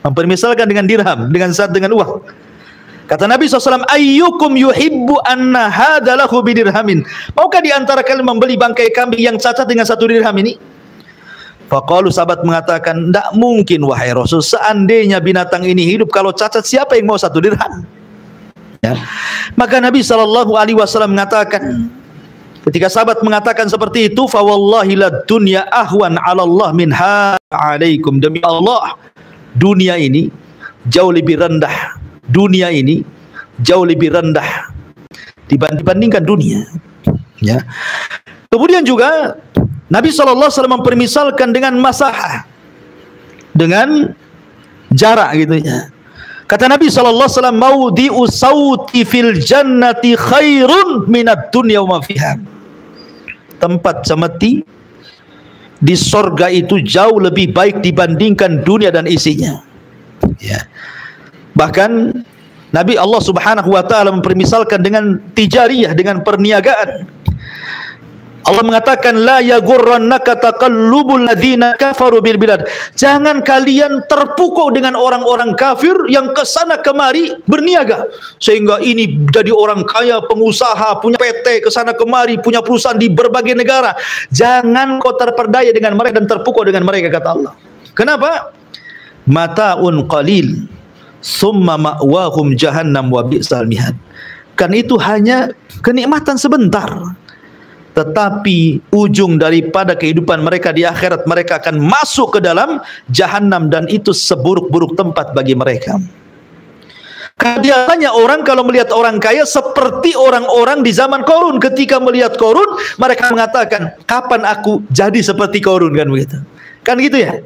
Mempermisalkan dengan dirham, dengan uang. Kata Nabi SAW, ayyukum yuhibbu anna hadalahu bidirhamin. Maukah di antara kalian membeli bangkai kambing yang cacat dengan 1 dirham ini? Faqalu, sahabat mengatakan, tidak mungkin wahai Rasul, seandainya binatang ini hidup, kalau cacat siapa yang mau 1 dirham? Ya. Maka Nabi SAW mengatakan, ketika sahabat mengatakan seperti itu, fa wallahi lad dunya ahwan 'ala Allah min alaikum. Demi Allah, dunia ini jauh lebih rendah. Dunia ini jauh lebih rendah dibandingkan dunia. Ya. Kemudian juga Nabi SAW mempermisalkan dengan masahah, dengan jarak gitu ya. Kata Nabi SAW, maudhi'u sauti fil jannati khairun minad dunya wa ma fiha. Tempat cemeti di sorga itu jauh lebih baik dibandingkan dunia dan isinya. Ya. Bahkan Nabi Allah Subhanahu wa taala mempermisalkan dengan tijariyah, dengan perniagaan. Allah mengatakan, la yaghurrannaka taqallubul ladzina kafaru bil bilad. Jangan kalian terpukau dengan orang-orang kafir yang kesana kemari berniaga, sehingga ini jadi orang kaya, pengusaha, punya PT kesana kemari, punya perusahaan di berbagai negara. Jangan kau terperdaya dengan mereka dan terpukau dengan mereka, kata Allah. Kenapa? Mata'un qalil summa ma'wahum jahannam wa bi'sal mihad. Kan itu hanya kenikmatan sebentar, tetapi ujung daripada kehidupan mereka di akhirat, mereka akan masuk ke dalam jahanam, dan itu seburuk-buruk tempat bagi mereka. Biasanya orang kalau melihat orang kaya seperti orang-orang di zaman Qarun. Ketika melihat Qarun, mereka mengatakan, kapan aku jadi seperti Qarun, kan begitu. Kan gitu ya.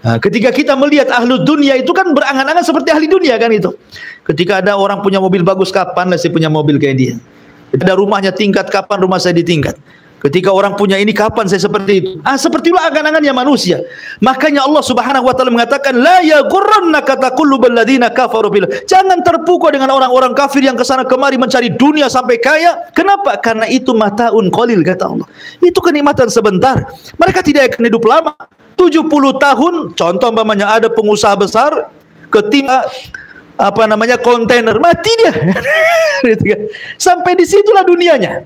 Nah, ketika kita melihat ahlu dunia itu kan berangan-angan seperti ahli dunia, kan itu. Ketika ada orang punya mobil bagus, kapan saya punya mobil kayak dia. Ada rumahnya tingkat, kapan rumah saya ditingkat. Ketika orang punya ini, kapan saya seperti itu. Seperti itulah angan-angannya manusia. Makanya Allah Subhanahu wa taala mengatakan, la yaghurrannaka taqallubal ladzina kafaru bil. Jangan terpukau dengan orang-orang kafir yang kesana kemari mencari dunia sampai kaya. Kenapa? Karena itu mata'un qalil, kata Allah. Itu kenikmatan sebentar. Mereka tidak akan hidup lama. 70 tahun, contoh umpamanya ada pengusaha besar ketimpa kontainer, mati dia. Sampai di situlah dunianya.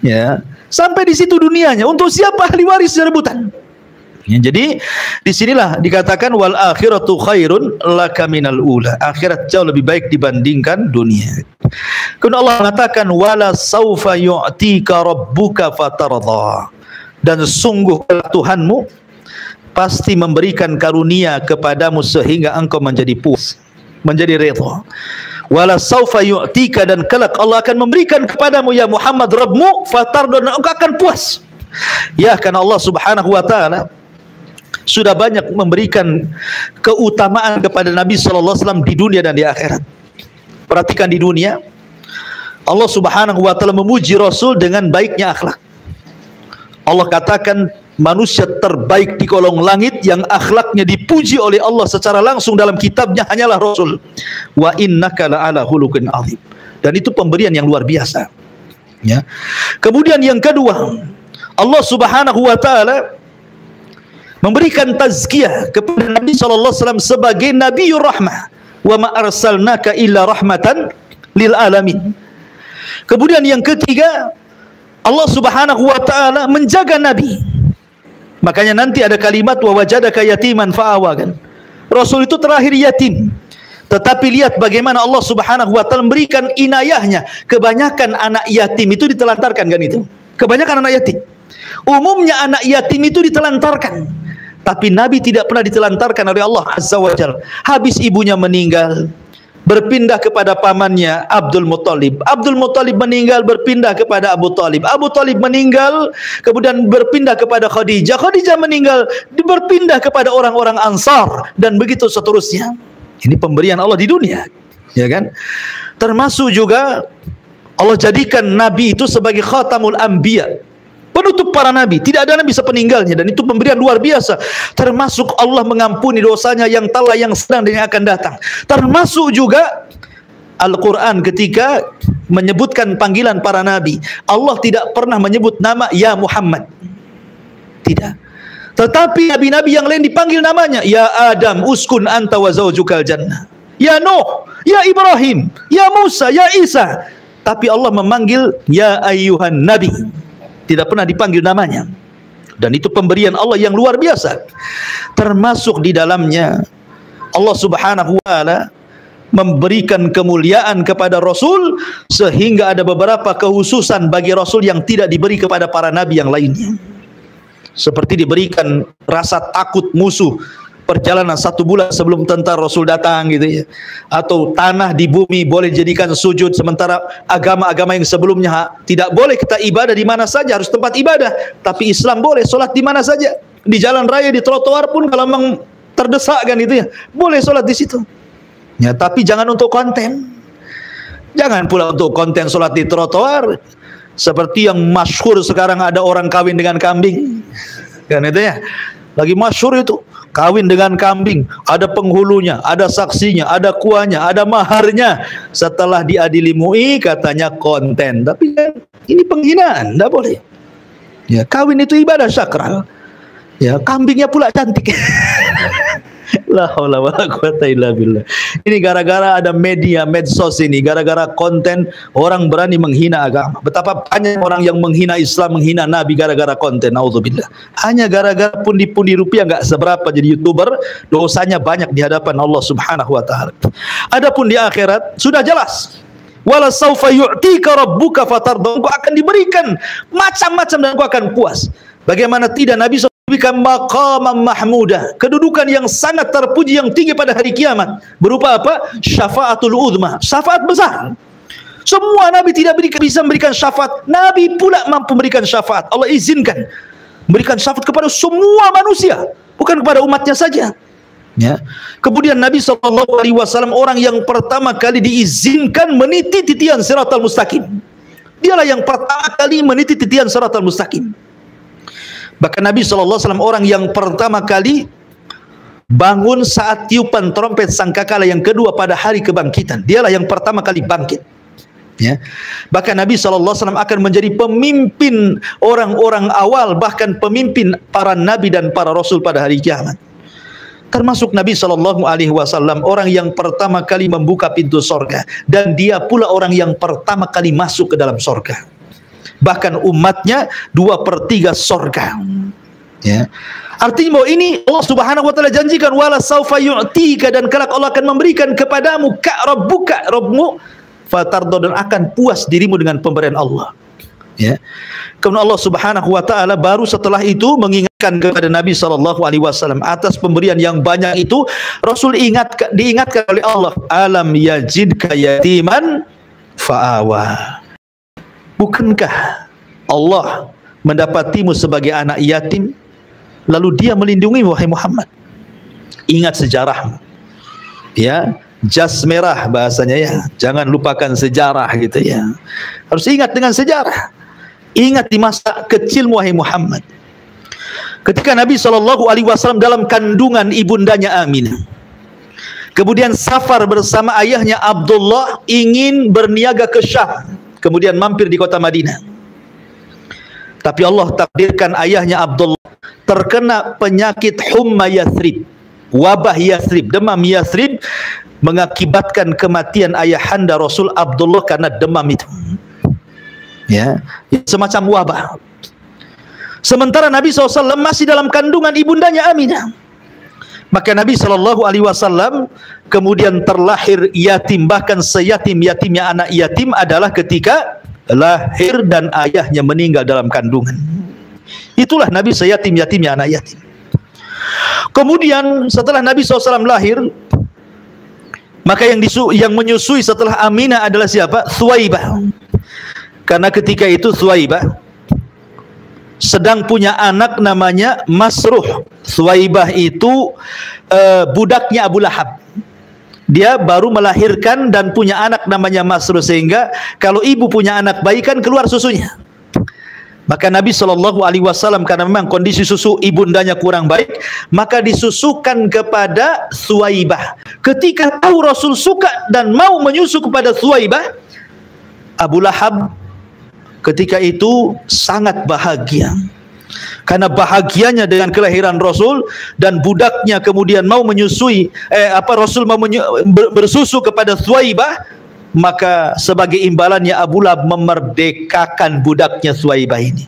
Ya, sampai di situ dunianya. Untuk siapa ahli waris rebutan? Ya, jadi disinilah dikatakan wal akhiratu khairun laka minal ula. Akhirat jauh lebih baik dibandingkan dunia. Kemudian Allah mengatakan wala saufa yu'tika rabbuka fatardha. Dan sungguh Tuhanmu pasti memberikan karunia kepadamu sehingga engkau menjadi puas, menjadi redha. Wala saufa yu'tika, dan kelak Allah akan memberikan kepadamu ya Muhammad Rabbmu fatardha, dan engkau akan puas. Ya, karena Allah Subhanahu wa taala sudah banyak memberikan keutamaan kepada Nabi sallallahu alaihi wasallam di dunia dan di akhirat. Perhatikan, di dunia Allah Subhanahu wa taala memuji Rasul dengan baiknya akhlak. Allah katakan manusia terbaik di kolong langit yang akhlaknya dipuji oleh Allah secara langsung dalam kitabnya hanyalah Rasul. Wa innaka la'ala khuluqin azim. Dan itu pemberian yang luar biasa. Ya. Kemudian yang kedua, Allah Subhanahu wa taala memberikan tazkiyah kepada Nabi sallallahu alaihi wasallam sebagai nabiyur rahmah. Wa ma arsalnaka illa rahmatan lil alamin. Kemudian yang ketiga, Allah Subhanahu wa taala menjaga Nabi. Makanya nanti ada kalimat wa wajadaka yatiman fa'awa kan. Rasul itu terakhir yatim. Tetapi lihat bagaimana Allah Subhanahu wa taala memberikan inayahnya. Kebanyakan anak yatim itu ditelantarkan kan itu. Kebanyakan anak yatim. Umumnya anak yatim itu ditelantarkan. Tapi Nabi tidak pernah ditelantarkan oleh Allah Azza wa Jalla. Habis ibunya meninggal, berpindah kepada pamannya Abdul Muttalib. Abdul Muttalib meninggal, berpindah kepada Abu Talib. Abu Talib meninggal, kemudian berpindah kepada Khadijah. Khadijah meninggal, berpindah kepada orang-orang Ansar, dan begitu seterusnya. Ini pemberian Allah di dunia, ya kan? Termasuk juga Allah jadikan Nabi itu sebagai khatamul anbiya, penutup para nabi. Tidak ada nabi sepeninggalnya, dan itu pemberian luar biasa. Termasuk Allah mengampuni dosanya yang telah, yang sedang, dan yang akan datang. Termasuk juga Al-Quran ketika menyebutkan panggilan para nabi, Allah tidak pernah menyebut nama ya Muhammad, tidak. Tetapi nabi-nabi yang lain dipanggil namanya, ya Adam uskun anta wa zawjukal jannah, ya Nuh, ya Ibrahim, ya Musa, ya Isa. Tapi Allah memanggil ya ayyuhan nabi, tidak pernah dipanggil namanya. Dan itu pemberian Allah yang luar biasa. Termasuk di dalamnya Allah Subhanahu wa taala memberikan kemuliaan kepada Rasul, sehingga ada beberapa kekhususan bagi Rasul yang tidak diberi kepada para nabi yang lainnya. Seperti diberikan rasa takut musuh perjalanan 1 bulan sebelum tentara Rasul datang gitu ya. Atau tanah di bumi boleh dijadikan sujud, sementara agama-agama yang sebelumnya tidak boleh kita ibadah di mana saja, harus tempat ibadah. Tapi Islam boleh sholat di mana saja, di jalan raya, di trotoar pun kalau memang terdesak kan itu ya, boleh sholat di situ. Ya, tapi jangan untuk konten. Jangan pula untuk konten sholat di trotoar. Seperti yang masyhur sekarang, ada orang kawin dengan kambing. Kan itu ya. Lagi masyhur itu, kawin dengan kambing, ada penghulunya, ada saksinya, ada kuahnya, ada maharnya. Setelah diadili MUI katanya konten, tapi ini penghinaan, tidak boleh. Ya, kawin itu ibadah sakral. Ya, kambingnya pula cantik. La haula wala quwata illa billah. Ini gara-gara ada media medsos ini, gara-gara konten orang berani menghina agama. Betapa banyak orang yang menghina Islam, menghina Nabi gara-gara konten. Naudzubillah. Hanya gara-gara pundi-pundi rupiah nggak seberapa jadi YouTuber, dosanya banyak di hadapan Allah Subhanahu wa taala. Adapun di akhirat sudah jelas. Wala saufa yu'tika rabbuka fatarda. Engkau akan diberikan macam-macam dan engkau akan puas. Bagaimana tidak Nabi diberikan maqaman mahmudah, kedudukan yang sangat terpuji, yang tinggi pada hari kiamat. Berupa apa? Syafaatul uzma, syafaat besar. Semua nabi tidak bisa memberikan syafaat, Nabi pula mampu memberikan syafaat. Allah izinkan memberikan syafaat kepada semua manusia, bukan kepada umatnya saja. Ya. Kemudian Nabi SAW orang yang pertama kali diizinkan meniti titian siratal mustaqim. Dialah yang pertama kali meniti titian siratal mustaqim. Bahkan Nabi SAW orang yang pertama kali bangun saat tiupan trompet sangkakala yang kedua pada hari kebangkitan. Dialah yang pertama kali bangkit. Ya. Bahkan Nabi SAW akan menjadi pemimpin orang-orang awal, bahkan pemimpin para nabi dan para rasul pada hari kiamat. Termasuk Nabi SAW orang yang pertama kali membuka pintu sorga, dan dia pula orang yang pertama kali masuk ke dalam sorga. Bahkan umatnya 2/3 sorga. Ya. Artinya bahwa ini Allah Subhanahu wa taala janjikan wala saufa yu'tika, dan kelak Allah akan memberikan kepadamu rabbuka, Rabbmu, fatardo, dan akan puas dirimu dengan pemberian Allah. Ya. Kemudian Allah Subhanahu wa taala baru setelah itu mengingatkan kepada Nabi SAW atas pemberian yang banyak itu. Rasul diingatkan oleh Allah, alam yajidka yatiman fa'awa. Bukankah Allah mendapatimu sebagai anak yatim, lalu dia melindungi wahai Muhammad? Ingat sejarahmu. Ya, jas merah bahasanya ya. Jangan lupakan sejarah gitu ya. Harus ingat dengan sejarah. Ingat di masa kecil wahai Muhammad. Ketika Nabi SAW dalam kandungan ibundanya Aminah, kemudian safar bersama ayahnya Abdullah ingin berniaga ke Syam, kemudian mampir di kota Madinah. Tapi Allah takdirkan ayahnya Abdullah terkena penyakit humma Yathrib, wabah Yathrib, demam Yathrib, mengakibatkan kematian ayahanda Rasul Abdullah karena demam itu. ya, semacam wabah. Sementara Nabi SAW masih dalam kandungan ibundanya Aminah. Maka Nabi SAW kemudian terlahir yatim, bahkan seyatim-yatimnya anak yatim adalah ketika lahir dan ayahnya meninggal dalam kandungan. Itulah Nabi seyatim-yatimnya anak yatim. Kemudian setelah Nabi SAW lahir, maka yang menyusui setelah Aminah adalah siapa? Thuwaibah. Karena ketika itu Thuwaibah sedang punya anak namanya Masruh. Thuwaibah itu budaknya Abu Lahab. Dia baru melahirkan dan punya anak namanya Masruh, sehingga kalau ibu punya anak bayi kan keluar susunya. Maka Nabi SAW karena memang kondisi susu ibundanya kurang baik, maka disusukan kepada Thuwaibah. Ketika tahu Rasul suka dan mau menyusu kepada Thuwaibah, Abu Lahab ketika itu sangat bahagia. Karena bahagianya dengan kelahiran Rasul dan budaknya kemudian mau menyusui Rasul mau bersusu kepada Thuwaibah, maka sebagai imbalannya Abu Lahab memerdekakan budaknya Thuwaibah ini.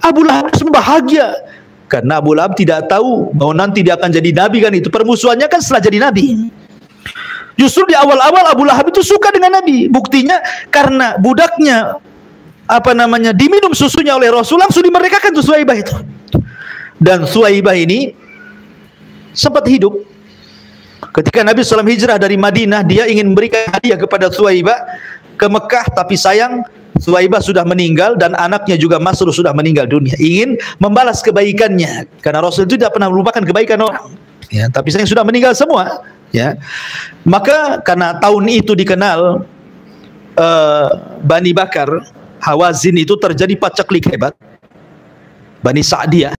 Abu Lahab bahagia karena Abu Lahab tidak tahu bahwa nanti dia akan jadi nabi kan, itu permusuhannya kan setelah jadi nabi. Justru di awal-awal Abu Lahab itu suka dengan Nabi. Buktinya karena budaknya diminum susunya oleh Rasul, langsung dimerdekakan tuh Thuwaibah itu. Dan Thuwaibah ini sempat hidup ketika Nabi SAW hijrah dari Madinah. Dia ingin memberikan hadiah kepada Thuwaibah ke Mekah, tapi sayang Thuwaibah sudah meninggal dan anaknya juga Masruh sudah meninggal dunia. Ingin membalas kebaikannya karena Rasul itu tidak pernah melupakan kebaikan orang, ya, tapi sayang sudah meninggal semua, ya. Maka karena tahun itu dikenal Bani Bakar Hawazin itu terjadi paceklik hebat, Bani Sa'diyah,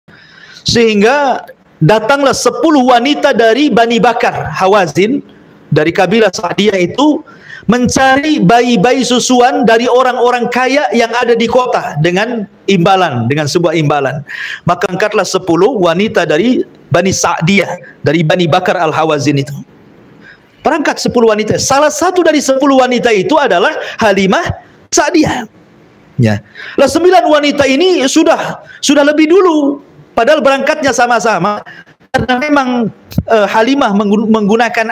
sehingga datanglah 10 wanita dari Bani Bakar Hawazin dari kabilah Sa'diyah itu mencari bayi-bayi susuan dari orang-orang kaya yang ada di kota dengan imbalan, dengan sebuah imbalan. Maka angkatlah 10 wanita dari Bani Sa'diyah, dari Bani Bakar Al-Hawazin itu. Berangkat 10 wanita. Salah satu dari 10 wanita itu adalah Halimah Sa'diyah. Ya. Lah 9 wanita ini sudah lebih dulu, padahal berangkatnya sama-sama. Karena memang Halimah menggunakan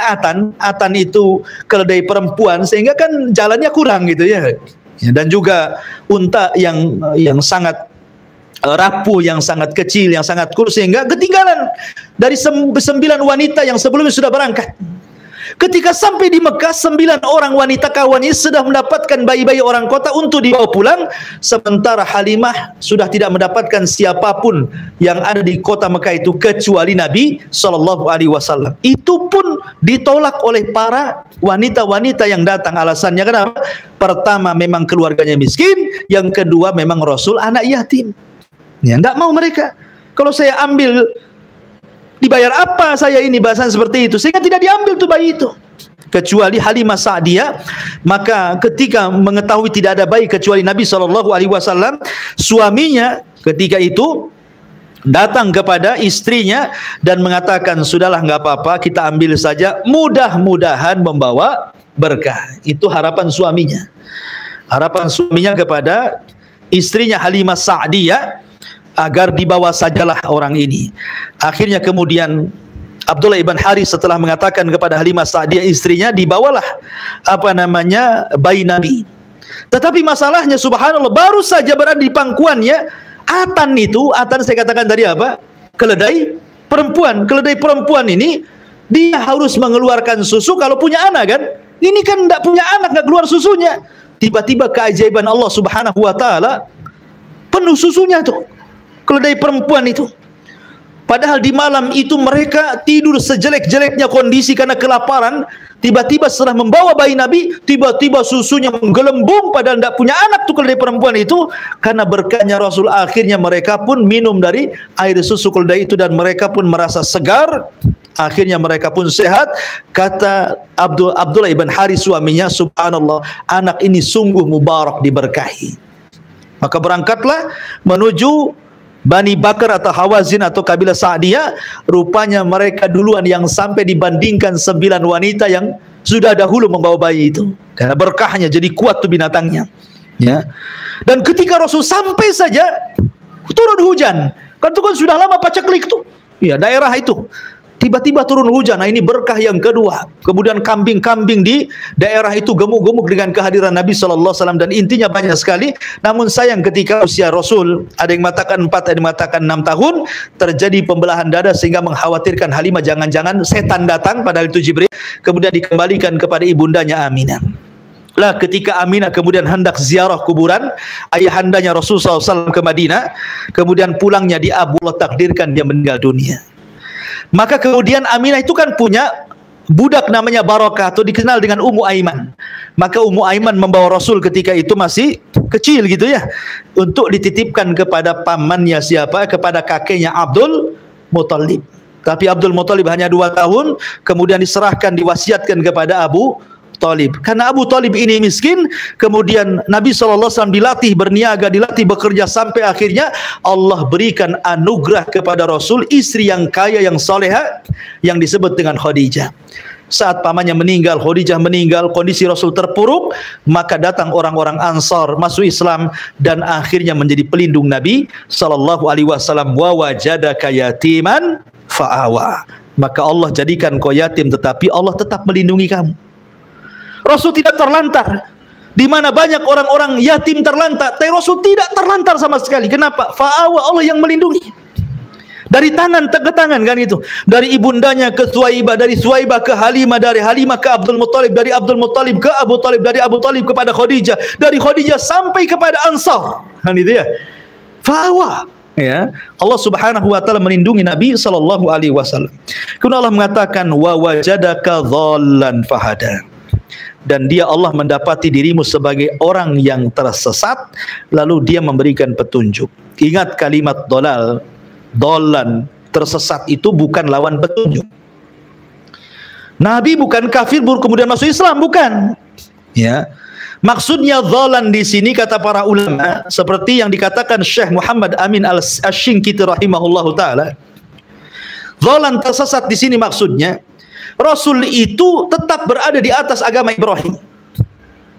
atan itu keledai perempuan, sehingga kan jalannya kurang gitu ya. Dan juga unta yang sangat rapuh, yang sangat kecil, yang sangat kurus, sehingga ketinggalan dari 9 wanita yang sebelumnya sudah berangkat. Ketika sampai di Mekah, 9 orang wanita kawannya sudah mendapatkan bayi-bayi orang kota untuk dibawa pulang, sementara Halimah sudah tidak mendapatkan siapapun yang ada di kota Mekah itu kecuali Nabi SAW. Itu pun ditolak oleh para wanita-wanita yang datang. Alasannya kenapa? Pertama, memang keluarganya miskin. Yang kedua, memang Rasul anak yatim. Ya, tidak mau mereka. Kalau saya ambil, dibayar apa saya ini, bahasan seperti itu, sehingga tidak diambil tuh bayi itu. Kecuali Halimah Sa'diyah. Maka ketika mengetahui tidak ada bayi kecuali Nabi SAW, suaminya ketika itu datang kepada istrinya dan mengatakan, sudahlah nggak apa-apa, kita ambil saja, mudah-mudahan membawa berkah. Itu harapan suaminya. Harapan suaminya kepada istrinya Halimah Sa'diyah, agar dibawa sajalah orang ini. Akhirnya kemudian Abdullah ibn Harith setelah mengatakan kepada Halimah Sa'diyah istrinya, dibawalah bayi Nabi. Tetapi masalahnya subhanallah, baru saja berada di pangkuannya atan itu, atan saya katakan tadi apa? Keledai perempuan. Keledai perempuan ini dia harus mengeluarkan susu kalau punya anak kan. Ini kan tidak punya anak, nggak keluar susunya. Tiba-tiba keajaiban Allah Subhanahu wa taala, penuh susunya tuh keledai perempuan itu. Padahal di malam itu mereka tidur sejelek-jeleknya kondisi karena kelaparan. Tiba-tiba setelah membawa bayi Nabi, tiba-tiba susunya menggelembung, padahal tidak punya anak tuh keledai perempuan itu. Karena berkahnya Rasul, akhirnya mereka pun minum dari air susu keledai itu dan mereka pun merasa segar. Akhirnya mereka pun sehat. Kata Abdullah ibn Harith suaminya, subhanallah, anak ini sungguh mubarak, diberkahi. Maka berangkatlah menuju Bani Bakar atau Hawazin atau kabilah Sa'diyah. Rupanya mereka duluan yang sampai dibandingkan 9 wanita yang sudah dahulu membawa bayi itu. Karena berkahnya jadi kuat tuh binatangnya. Ya. Dan ketika Rasul sampai saja turun hujan. Kan itu kan sudah lama paceklik tuh. Ya, daerah itu. Tiba-tiba turun hujan. Nah, ini berkah yang kedua. Kemudian kambing-kambing di daerah itu gemuk-gemuk dengan kehadiran Nabi SAW. Dan intinya banyak sekali. Namun sayang ketika usia Rasul, ada yang mengatakan 4, ada yang mengatakan 6 tahun, terjadi pembelahan dada sehingga mengkhawatirkan Halimah jangan-jangan setan datang, padahal itu Jibril. Kemudian dikembalikan kepada ibundanya Aminah. Lah ketika Aminah kemudian hendak ziarah kuburan ayahandanya Rasulullah SAW ke Madinah, kemudian pulangnya di Abu Allah takdirkan dia meninggal dunia. Maka kemudian Aminah itu kan punya budak namanya Barakah atau dikenal dengan Ummu Aiman. Maka Ummu Aiman membawa Rasul ketika itu masih kecil gitu ya, untuk dititipkan kepada pamannya siapa? Kepada kakeknya Abdul Muthalib. Tapi Abdul Muthalib hanya 2 tahun, kemudian diserahkan, diwasiatkan kepada Abu Talib. Karena Abu Talib ini miskin, kemudian Nabi SAW dilatih berniaga, dilatih bekerja, sampai akhirnya Allah berikan anugerah kepada Rasul istri yang kaya, yang soleha, yang disebut dengan Khadijah. Saat pamannya meninggal, Khadijah meninggal, kondisi Rasul terpuruk, maka datang orang-orang Ansar masuk Islam dan akhirnya menjadi pelindung Nabi SAW. Wa wajadaka yatiman fa'awa. Maka Allah jadikan kau yatim, tetapi Allah tetap melindungi kamu. Rasul tidak terlantar. Di mana banyak orang-orang yatim terlantar, tapi Rasul tidak terlantar sama sekali. Kenapa? Fa'awa, Allah yang melindungi. Dari tangan ke tangan kan itu. Dari ibundanya ke Suwaibah, dari Suwaibah ke Halimah, dari Halimah ke Abdul Muthalib, dari Abdul Muthalib ke Abu Talib, dari Abu Talib kepada Khadijah, dari Khadijah sampai kepada Ansar. Kan itu ya. Fa'awa. Ya, Allah Subhanahu wa taala melindungi Nabi sallallahu alaihi wasallam. Kemudian Allah mengatakan wa wajadaka dhallan fahada. Dan dia Allah mendapati dirimu sebagai orang yang tersesat, lalu dia memberikan petunjuk. Ingat kalimat dolal, dolan, tersesat itu bukan lawan petunjuk. Nabi bukan kafir baru kemudian masuk Islam, bukan. Ya, maksudnya dolan di sini kata para ulama, seperti yang dikatakan Syekh Muhammad Amin Al-Shinqiti rahimahullahu taala. Dolan tersesat di sini maksudnya Rasul itu tetap berada di atas agama Ibrahim.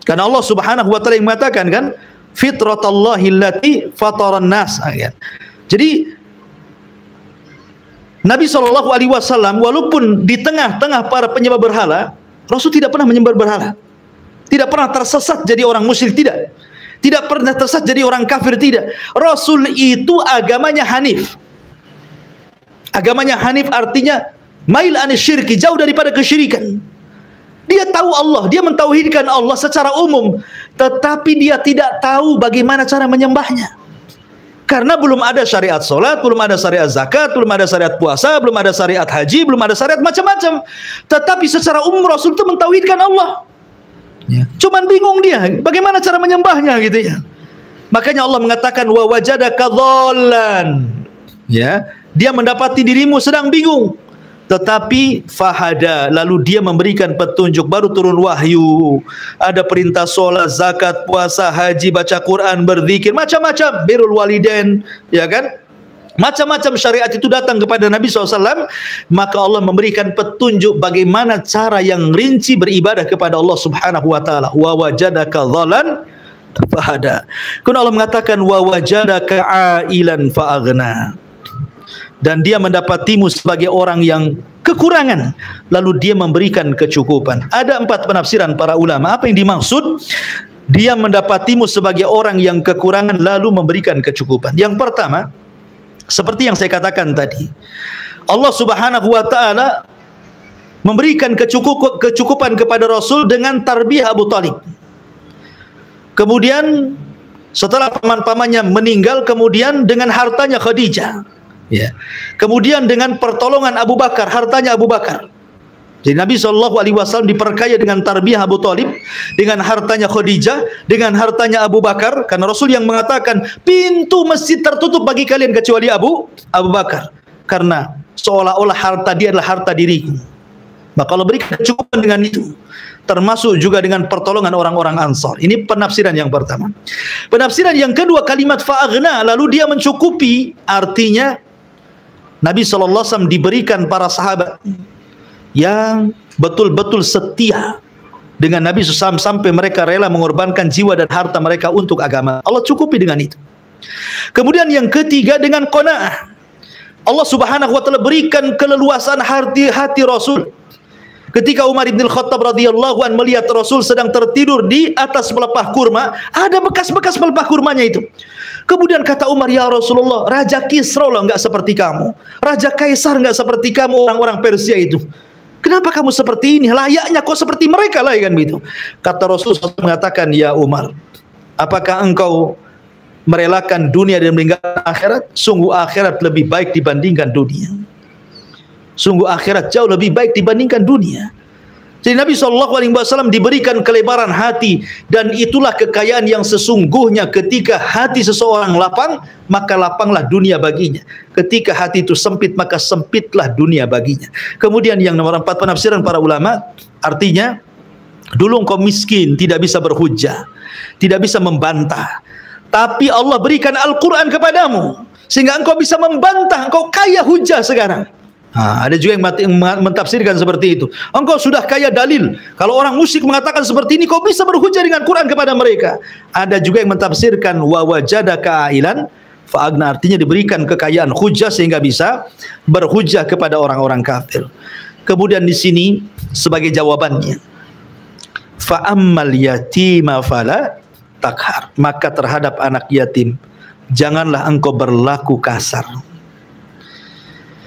Karena Allah Subhanahu wa taala yang mengatakan kan, fitratallahi allati fataran nas. Jadi Nabi SAW walaupun di tengah-tengah para penyembah berhala, Rasul tidak pernah menyembah berhala. Tidak pernah tersesat jadi orang musyrik, tidak. Tidak pernah tersesat jadi orang kafir, tidak. Rasul itu agamanya hanif. Agamanya hanif artinya mail anis syirki, jauh daripada kesyirikan. Dia tahu Allah, dia mentauhidkan Allah secara umum, tetapi dia tidak tahu bagaimana cara menyembahnya. Karena belum ada syariat solat, belum ada syariat zakat, belum ada syariat puasa, belum ada syariat haji, belum ada syariat macam-macam. Tetapi secara umum Rasul itu mentauhidkan Allah. Ya. Cuman bingung dia, bagaimana cara menyembahnya gitu ya. Makanya Allah mengatakan wa wajadaka dhallan. Ya, dia mendapati dirimu sedang bingung. Tetapi fahada, lalu dia memberikan petunjuk, baru turun wahyu. Ada perintah solat, zakat, puasa, haji, baca Quran, berzikir, macam-macam, birrul walidain, ya kan? Macam-macam syariat itu datang kepada Nabi SAW. Maka Allah memberikan petunjuk bagaimana cara yang rinci beribadah kepada Allah Subhanahu wa taala. Wa wajadaka dhalan fahada. Kemudian Allah mengatakan wa wajadaka ailan faaghna. Dan dia mendapatimu sebagai orang yang kekurangan, lalu dia memberikan kecukupan. Ada 4 penafsiran para ulama. Apa yang dimaksud? Dia mendapatimu sebagai orang yang kekurangan lalu memberikan kecukupan. Yang pertama, seperti yang saya katakan tadi, Allah Subhanahu wa taala memberikan kecukupan kepada Rasul dengan tarbiyah Abu Talib. Kemudian setelah paman-pamannya meninggal, kemudian dengan hartanya Khadijah. Ya. Kemudian dengan pertolongan Abu Bakar, hartanya Abu Bakar. Jadi Nabi SAW diperkaya dengan tarbiyah Abu Talib, dengan hartanya Khadijah, dengan hartanya Abu Bakar. Karena Rasul yang mengatakan pintu masjid tertutup bagi kalian kecuali Abu Bakar. Karena seolah-olah harta dia adalah harta diriku. Maka Allah berikan kecukupan dengan itu. Termasuk juga dengan pertolongan orang-orang Ansar. Ini penafsiran yang pertama. Penafsiran yang kedua, kalimat fa'aghna, lalu dia mencukupi, artinya Nabi SAW diberikan para sahabat yang betul-betul setia dengan Nabi SAW sampai mereka rela mengorbankan jiwa dan harta mereka untuk agama. Allah cukupi dengan itu. Kemudian yang ketiga dengan qanaah. Allah Subhanahu wa taala berikan keleluasan hati Rasul. Ketika Umar bin Khattab radhiyallahu an melihat Rasul sedang tertidur di atas pelepah kurma, ada bekas-bekas pelepah kurmanya itu. Kemudian kata Umar, ya Rasulullah, Raja Kisra loh enggak seperti kamu, Raja Kaisar enggak seperti kamu, orang-orang Persia itu. Kenapa kamu seperti ini? Layaknya kau seperti mereka lah, kan begitu. Kata Rasul SAW mengatakan, ya Umar, apakah engkau merelakan dunia dan meninggalkan akhirat? Sungguh akhirat lebih baik dibandingkan dunia. Sungguh akhirat jauh lebih baik dibandingkan dunia. Jadi Nabi SAW diberikan kelebaran hati, dan itulah kekayaan yang sesungguhnya. Ketika hati seseorang lapang, maka lapanglah dunia baginya. Ketika hati itu sempit, maka sempitlah dunia baginya. Kemudian yang nomor 4, penafsiran para ulama, artinya dulu engkau miskin, tidak bisa berhujjah, tidak bisa membantah, tapi Allah berikan Al-Quran kepadamu sehingga engkau bisa membantah, engkau kaya hujjah sekarang. Ada juga yang mentafsirkan seperti itu. Engkau sudah kaya dalil. Kalau orang musyrik mengatakan seperti ini, kau bisa berhujjah dengan Quran kepada mereka. Ada juga yang mentafsirkan wa wajadaka ailan fa agna, artinya diberikan kekayaan hujjah sehingga bisa berhujjah kepada orang-orang kafir. Kemudian di sini sebagai jawabannya, fa ammal yatima fala takhar, maka terhadap anak yatim janganlah engkau berlaku kasar.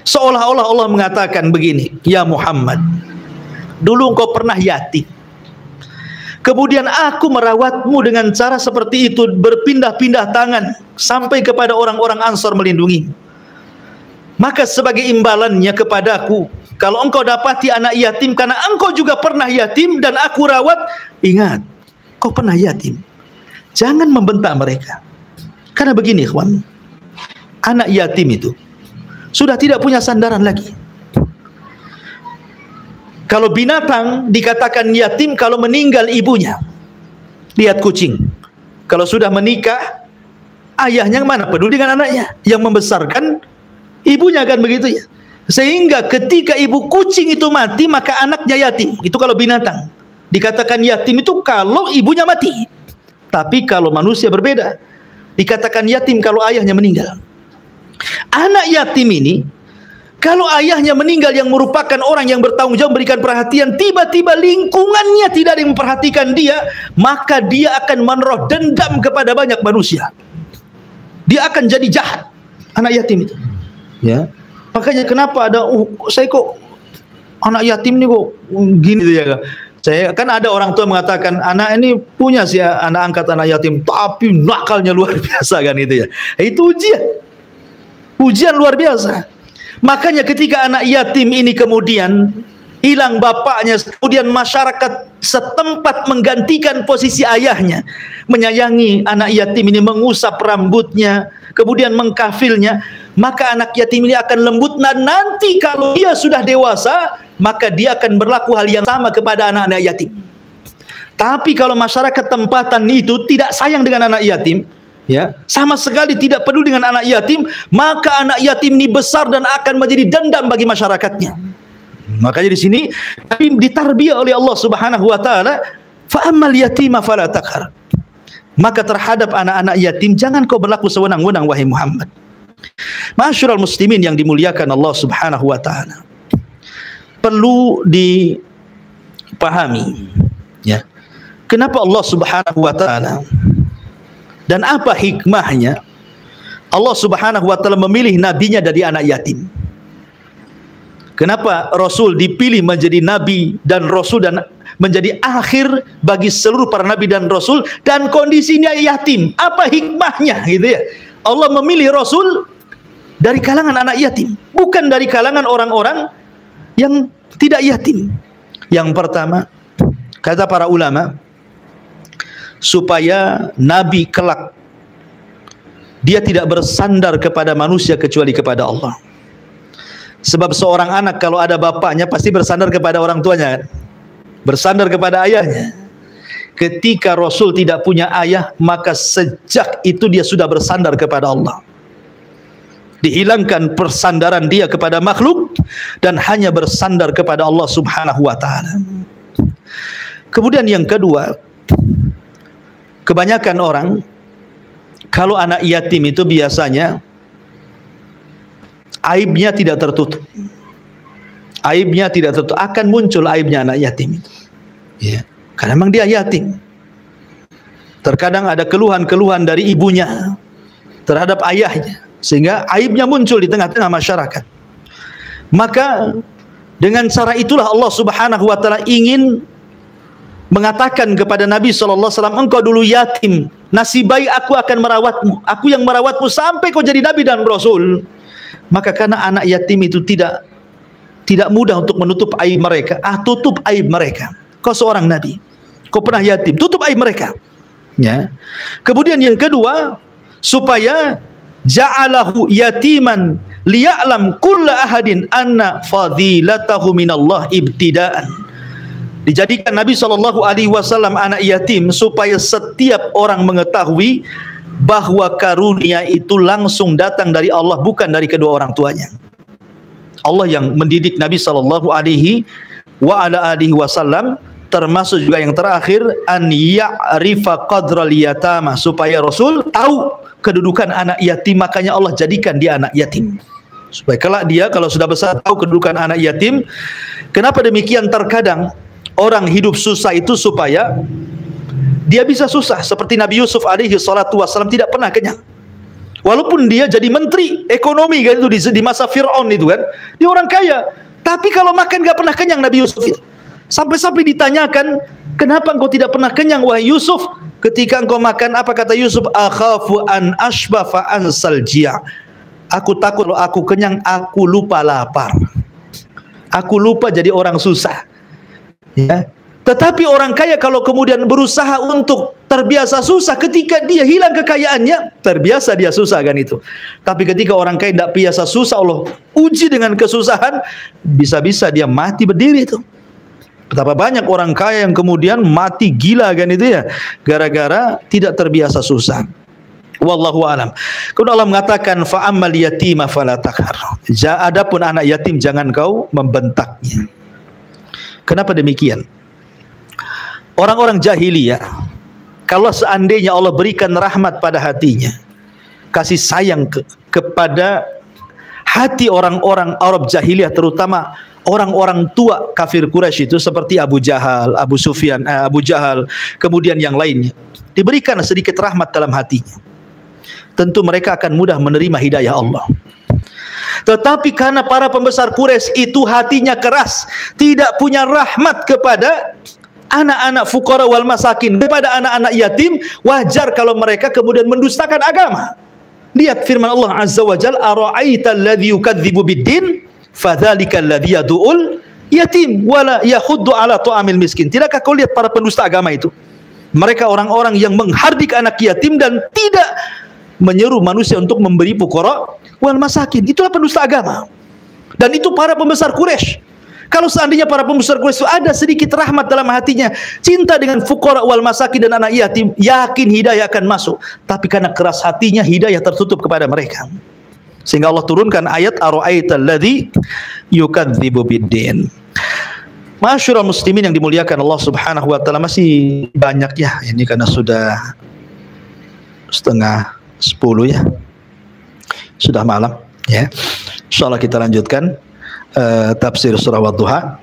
Seolah-olah Allah mengatakan begini, ya Muhammad, dulu engkau pernah yatim, kemudian aku merawatmu dengan cara seperti itu, berpindah-pindah tangan sampai kepada orang-orang Ansor melindungi. Maka sebagai imbalannya kepadaku, kalau engkau dapati anak yatim karena engkau juga pernah yatim dan aku rawat, ingat, kau pernah yatim, jangan membentak mereka. Karena begini ikhwan, anak yatim itu sudah tidak punya sandaran lagi. Kalau binatang dikatakan yatim kalau meninggal ibunya. Lihat kucing, kalau sudah menikah, ayahnya mana peduli dengan anaknya, yang membesarkan ibunya, kan begitu ya. Sehingga ketika ibu kucing itu mati, maka anaknya yatim. Itu kalau binatang dikatakan yatim itu kalau ibunya mati. Tapi kalau manusia berbeda, dikatakan yatim kalau ayahnya meninggal. Anak yatim ini, kalau ayahnya meninggal yang merupakan orang yang bertanggung jawab memberikan perhatian, tiba-tiba lingkungannya tidak ada yang memperhatikan dia, maka dia akan menaruh dendam kepada banyak manusia. Dia akan jadi jahat, anak yatim itu. Ya, makanya kenapa ada, saya kok anak yatim ini kok gini tuh ya. Saya kan ada orang tua mengatakan anak ini punya sih anak angkat anak yatim, tapi nakalnya luar biasa, kan itu ya. Itu ujian luar biasa. Makanya ketika anak yatim ini kemudian hilang bapaknya, kemudian masyarakat setempat menggantikan posisi ayahnya, menyayangi anak yatim ini, mengusap rambutnya, kemudian mengkafilnya, maka anak yatim ini akan lembut. Nah, nanti kalau dia sudah dewasa, maka dia akan berlaku hal yang sama kepada anak-anak yatim. Tapi kalau masyarakat tempatan itu tidak sayang dengan anak yatim, ya, sama sekali tidak peduli dengan anak yatim, maka anak yatim ini besar dan akan menjadi dendam bagi masyarakatnya. Makanya di sini ditarbiyah oleh Allah Subhanahu wa taala, fa ammal yatima fala takhar. Maka terhadap anak-anak yatim jangan kau berlaku sewenang-wenang wahai Muhammad. Ma'asyiral muslimin yang dimuliakan Allah Subhanahu wa taala, perlu dipahami ya, kenapa Allah Subhanahu wa taala dan apa hikmahnya Allah Subhanahu wa taala memilih nabinya dari anak yatim. Kenapa Rasul dipilih menjadi nabi dan Rasul dan menjadi akhir bagi seluruh para nabi dan Rasul, dan kondisinya yatim? Apa hikmahnya gitu ya? Allah memilih Rasul dari kalangan anak yatim, bukan dari kalangan orang-orang yang tidak yatim. Yang pertama, kata para ulama, supaya nabi kelak dia tidak bersandar kepada manusia kecuali kepada Allah. Sebab seorang anak kalau ada bapaknya pasti bersandar kepada orang tuanya, kan? Bersandar kepada ayahnya. Ketika Rasul tidak punya ayah, maka sejak itu dia sudah bersandar kepada Allah. Dihilangkan persandaran dia kepada makhluk dan hanya bersandar kepada Allah Subhanahu wa taala. Kemudian yang kedua, kebanyakan orang kalau anak yatim itu biasanya aibnya tidak tertutup. Aibnya tidak tertutup, akan muncul aibnya anak yatim itu. Ya, karena memang dia yatim. Terkadang ada keluhan-keluhan dari ibunya terhadap ayahnya, sehingga aibnya muncul di tengah-tengah masyarakat. Maka dengan cara itulah Allah Subhanahu wa taala ingin mengatakan kepada Nabi SAW, engkau dulu yatim, nasib baik aku akan merawatmu, aku yang merawatmu sampai kau jadi Nabi dan Rasul. Maka karena anak yatim itu tidak mudah untuk menutup aib mereka, tutup aib mereka. Kau seorang Nabi, kau pernah yatim, tutup aib mereka. Ya. Kemudian yang kedua, supaya ja'alahu yatiman liya'lam kulla ahadin anna fadilatahu minallah ibtidaan. Dijadikan Nabi SAW anak yatim supaya setiap orang mengetahui bahwa karunia itu langsung datang dari Allah, bukan dari kedua orang tuanya. Allah yang mendidik Nabi SAW, termasuk juga yang terakhir an ya'rifa qadral yatama, supaya Rasul tahu kedudukan anak yatim. Makanya Allah jadikan dia anak yatim, supaya kelak dia kalau sudah besar tahu kedudukan anak yatim. Kenapa demikian? Terkadang orang hidup susah itu supaya dia bisa susah, seperti Nabi Yusuf alaihi salatu wassalam tidak pernah kenyang. Walaupun dia jadi menteri ekonomi kan itu di masa Fir'aun itu kan, dia orang kaya, tapi kalau makan gak pernah kenyang Nabi Yusuf itu. Sampai-sampai ditanyakan, kenapa engkau tidak pernah kenyang wahai Yusuf? Ketika engkau makan, apa kata Yusuf? Akhafu an ashbafa ansal jia'. Aku takut kalau aku kenyang, aku lupa lapar, aku lupa jadi orang susah. Ya. Tetapi orang kaya kalau kemudian berusaha untuk terbiasa susah, ketika dia hilang kekayaannya, terbiasa dia susah kan itu. Tapi ketika orang kaya tidak biasa susah, Allah uji dengan kesusahan, bisa-bisa dia mati berdiri itu. Betapa banyak orang kaya yang kemudian mati gila kan itu ya, gara-gara tidak terbiasa susah. Wallahu alam. Kemudian Allah mengatakan fa ammal yatima fala taqhar. Adapun anak yatim jangan kau membentaknya. Kenapa demikian? Orang-orang jahiliyah, kalau seandainya Allah berikan rahmat pada hatinya, kasih sayang kepada hati orang-orang Arab jahiliyah, terutama orang-orang tua kafir Quraisy itu seperti Abu Jahal, Abu Sufyan, Abu Jahal, kemudian yang lainnya, diberikan sedikit rahmat dalam hatinya, tentu mereka akan mudah menerima hidayah Allah. Tetapi karena para pembesar Quraisy itu hatinya keras, tidak punya rahmat kepada anak-anak fuqara wal masakin, kepada anak-anak yatim, wajar kalau mereka kemudian mendustakan agama. Lihat firman Allah Azza wa Jalla, ara'aita alladhi yukadzibu bid-din fadzalika alladhi yad'ul yatim wala yahuddu ala ta'amil miskin. Tidakkah kau lihat para pendusta agama itu? Mereka orang-orang yang menghardik anak yatim dan tidak menyeru manusia untuk memberi fuqara wal masakin. Itulah pendusta agama. Dan itu para pembesar Quraisy. Kalau seandainya para pembesar Quraisy itu ada sedikit rahmat dalam hatinya, cinta dengan fuqara wal masakin dan anak yatim, yakin hidayah akan masuk. Tapi karena keras hatinya, hidayah tertutup kepada mereka. Sehingga Allah turunkan ayat ara'aital ladzi yukadzibu bid-din. Masyarul muslimin yang dimuliakan Allah Subhanahu wa taala, masih banyak ya ini karena sudah 9:30 ya. Sudah malam ya. Insyaallah kita lanjutkan tafsir surah Wadduha.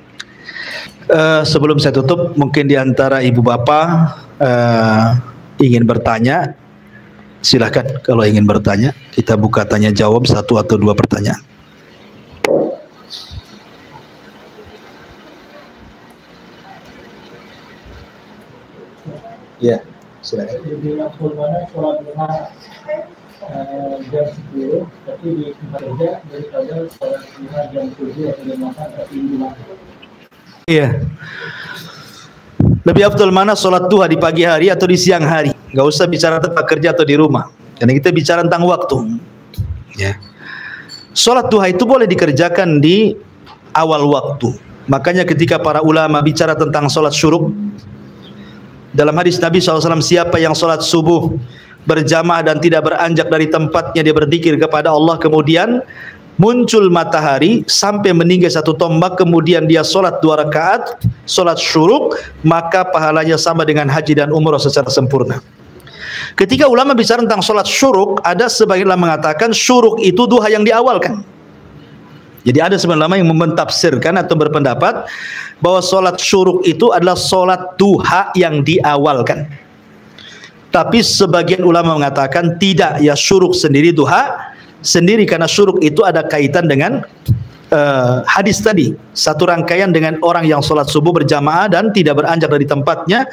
Sebelum saya tutup, mungkin di antara ibu bapak ingin bertanya, silakan kalau ingin bertanya. Kita buka tanya jawab 1 atau 2 pertanyaan. Ya, silakan. Jam 10, tapi di tempat kerja daripada sholat duha jam 7 atau jam 8 tapi di rumah. Iya. Lebih afdal mana sholat duha di pagi hari atau di siang hari? Gak usah bicara tempat kerja atau di rumah, karena kita bicara tentang waktu. Ya. Sholat duha itu boleh dikerjakan di awal waktu. Makanya ketika para ulama bicara tentang sholat syuruk, dalam hadis Nabi SAW, siapa yang sholat subuh berjamaah dan tidak beranjak dari tempatnya, dia berzikir kepada Allah, kemudian muncul matahari sampai meninggi 1 tombak, kemudian dia solat 2 rakaat, solat syuruk, maka pahalanya sama dengan haji dan umrah secara sempurna. Ketika ulama bicara tentang solat syuruk, ada sebagian ulama mengatakan syuruk itu duha yang diawalkan. Jadi ada sebagian ulama yang mentafsirkan atau berpendapat bahwa solat syuruk itu adalah solat duha yang diawalkan. Tapi sebagian ulama mengatakan tidak, ya syuruk sendiri, duha sendiri, karena syuruk itu ada kaitan dengan hadis tadi, satu rangkaian dengan orang yang sholat subuh berjamaah dan tidak beranjak dari tempatnya,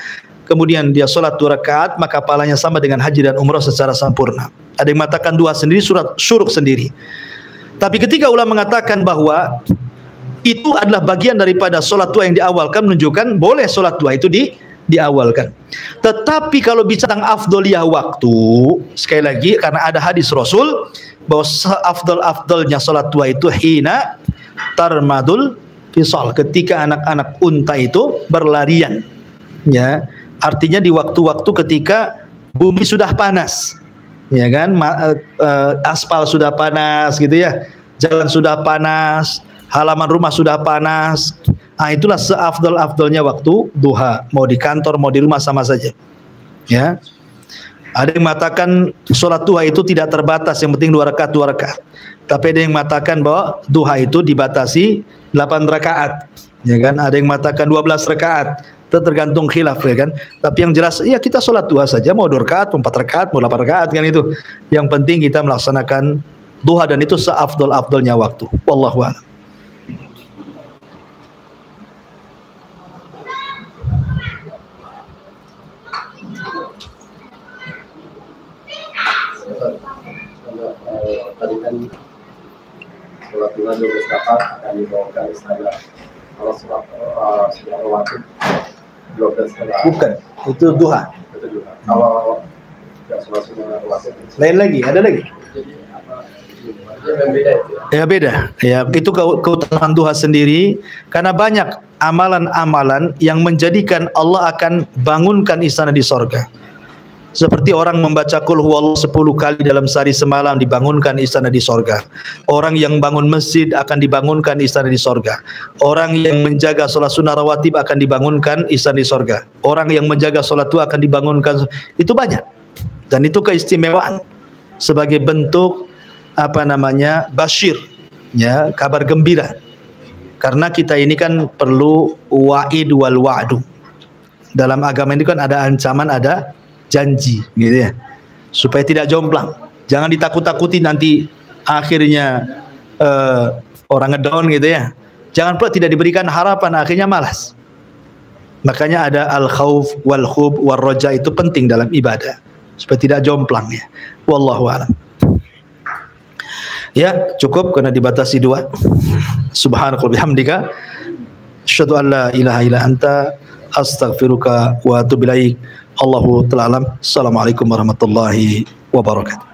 kemudian dia sholat 2 rakaat, maka pahalanya sama dengan haji dan umrah secara sempurna. Ada yang mengatakan duha sendiri, syuruk sendiri. Tapi ketika ulama mengatakan bahwa itu adalah bagian daripada sholat duha yang diawalkan, menunjukkan boleh sholat duha itu diawalkan. Tetapi kalau bicara tentang afdoliyah waktu, sekali lagi karena ada hadis Rasul bahwa afdolnya salat duha itu hina tarmadul fisal, ketika anak-anak unta itu berlarian, ya, artinya di waktu-waktu ketika bumi sudah panas, ya kan, aspal sudah panas gitu ya, jalan sudah panas, halaman rumah sudah panas. Nah, itulah seafdal-afdalnya waktu duha. Mau di kantor, mau di rumah sama saja. Ya. Ada yang mengatakan sholat duha itu tidak terbatas, yang penting 2 rakaat, 2 rakaat. Tapi ada yang mengatakan bahwa duha itu dibatasi 8 rakaat. Ya kan? Ada yang mengatakan 12 rakaat. Itu tergantung khilaf, ya kan. Tapi yang jelas, ya kita sholat duha saja, mau 2 rakaat, mau 4 rakaat, mau 8 rakaat, kan itu. Yang penting kita melaksanakan duha, dan itu seafdal-afdalnya waktu. Wallahu a'lam. Tadi kan sholat duha 12 rakaat akan dibawakan istana. Kalau sholat sudah wajib 12 rakaat. Bukan, itu duha. Itu duha. Kalau sholat sunnah wajib. Lain lagi, ada lagi? Jadi apa? Beda itu. Ya beda. Ya itu keutamaan duha sendiri, karena banyak amalan-amalan yang menjadikan Allah akan bangunkan istana di sorga. Seperti orang membaca qul huwallahu 10 kali dalam sehari semalam, dibangunkan istana di sorga. Orang yang bangun masjid akan dibangunkan istana di sorga. Orang yang menjaga sholat sunnah rawatib akan dibangunkan istana di sorga. Orang yang menjaga sholat duha akan dibangunkan. Itu banyak. Dan itu keistimewaan sebagai bentuk basyir, ya, kabar gembira. Karena kita ini kan perlu wa'id wal wa'du. Dalam agama ini kan ada ancaman, ada janji, gitu ya, supaya tidak jomplang. Jangan ditakut-takuti nanti akhirnya orang ngedown, gitu ya. Jangan pula tidak diberikan harapan, akhirnya malas. Makanya ada al-khauf wal khub wal roja, itu penting dalam ibadah supaya tidak jomplang, ya. Wallahu a'lam. Ya, cukup karena dibatasi 2. Subhanakallahumma bihamdika asyhadu an la ilaha illa anta astaghfiruka wa atubu ilaik. Allahu ta'ala alam. Assalamualaikum warahmatullahi wabarakatuh.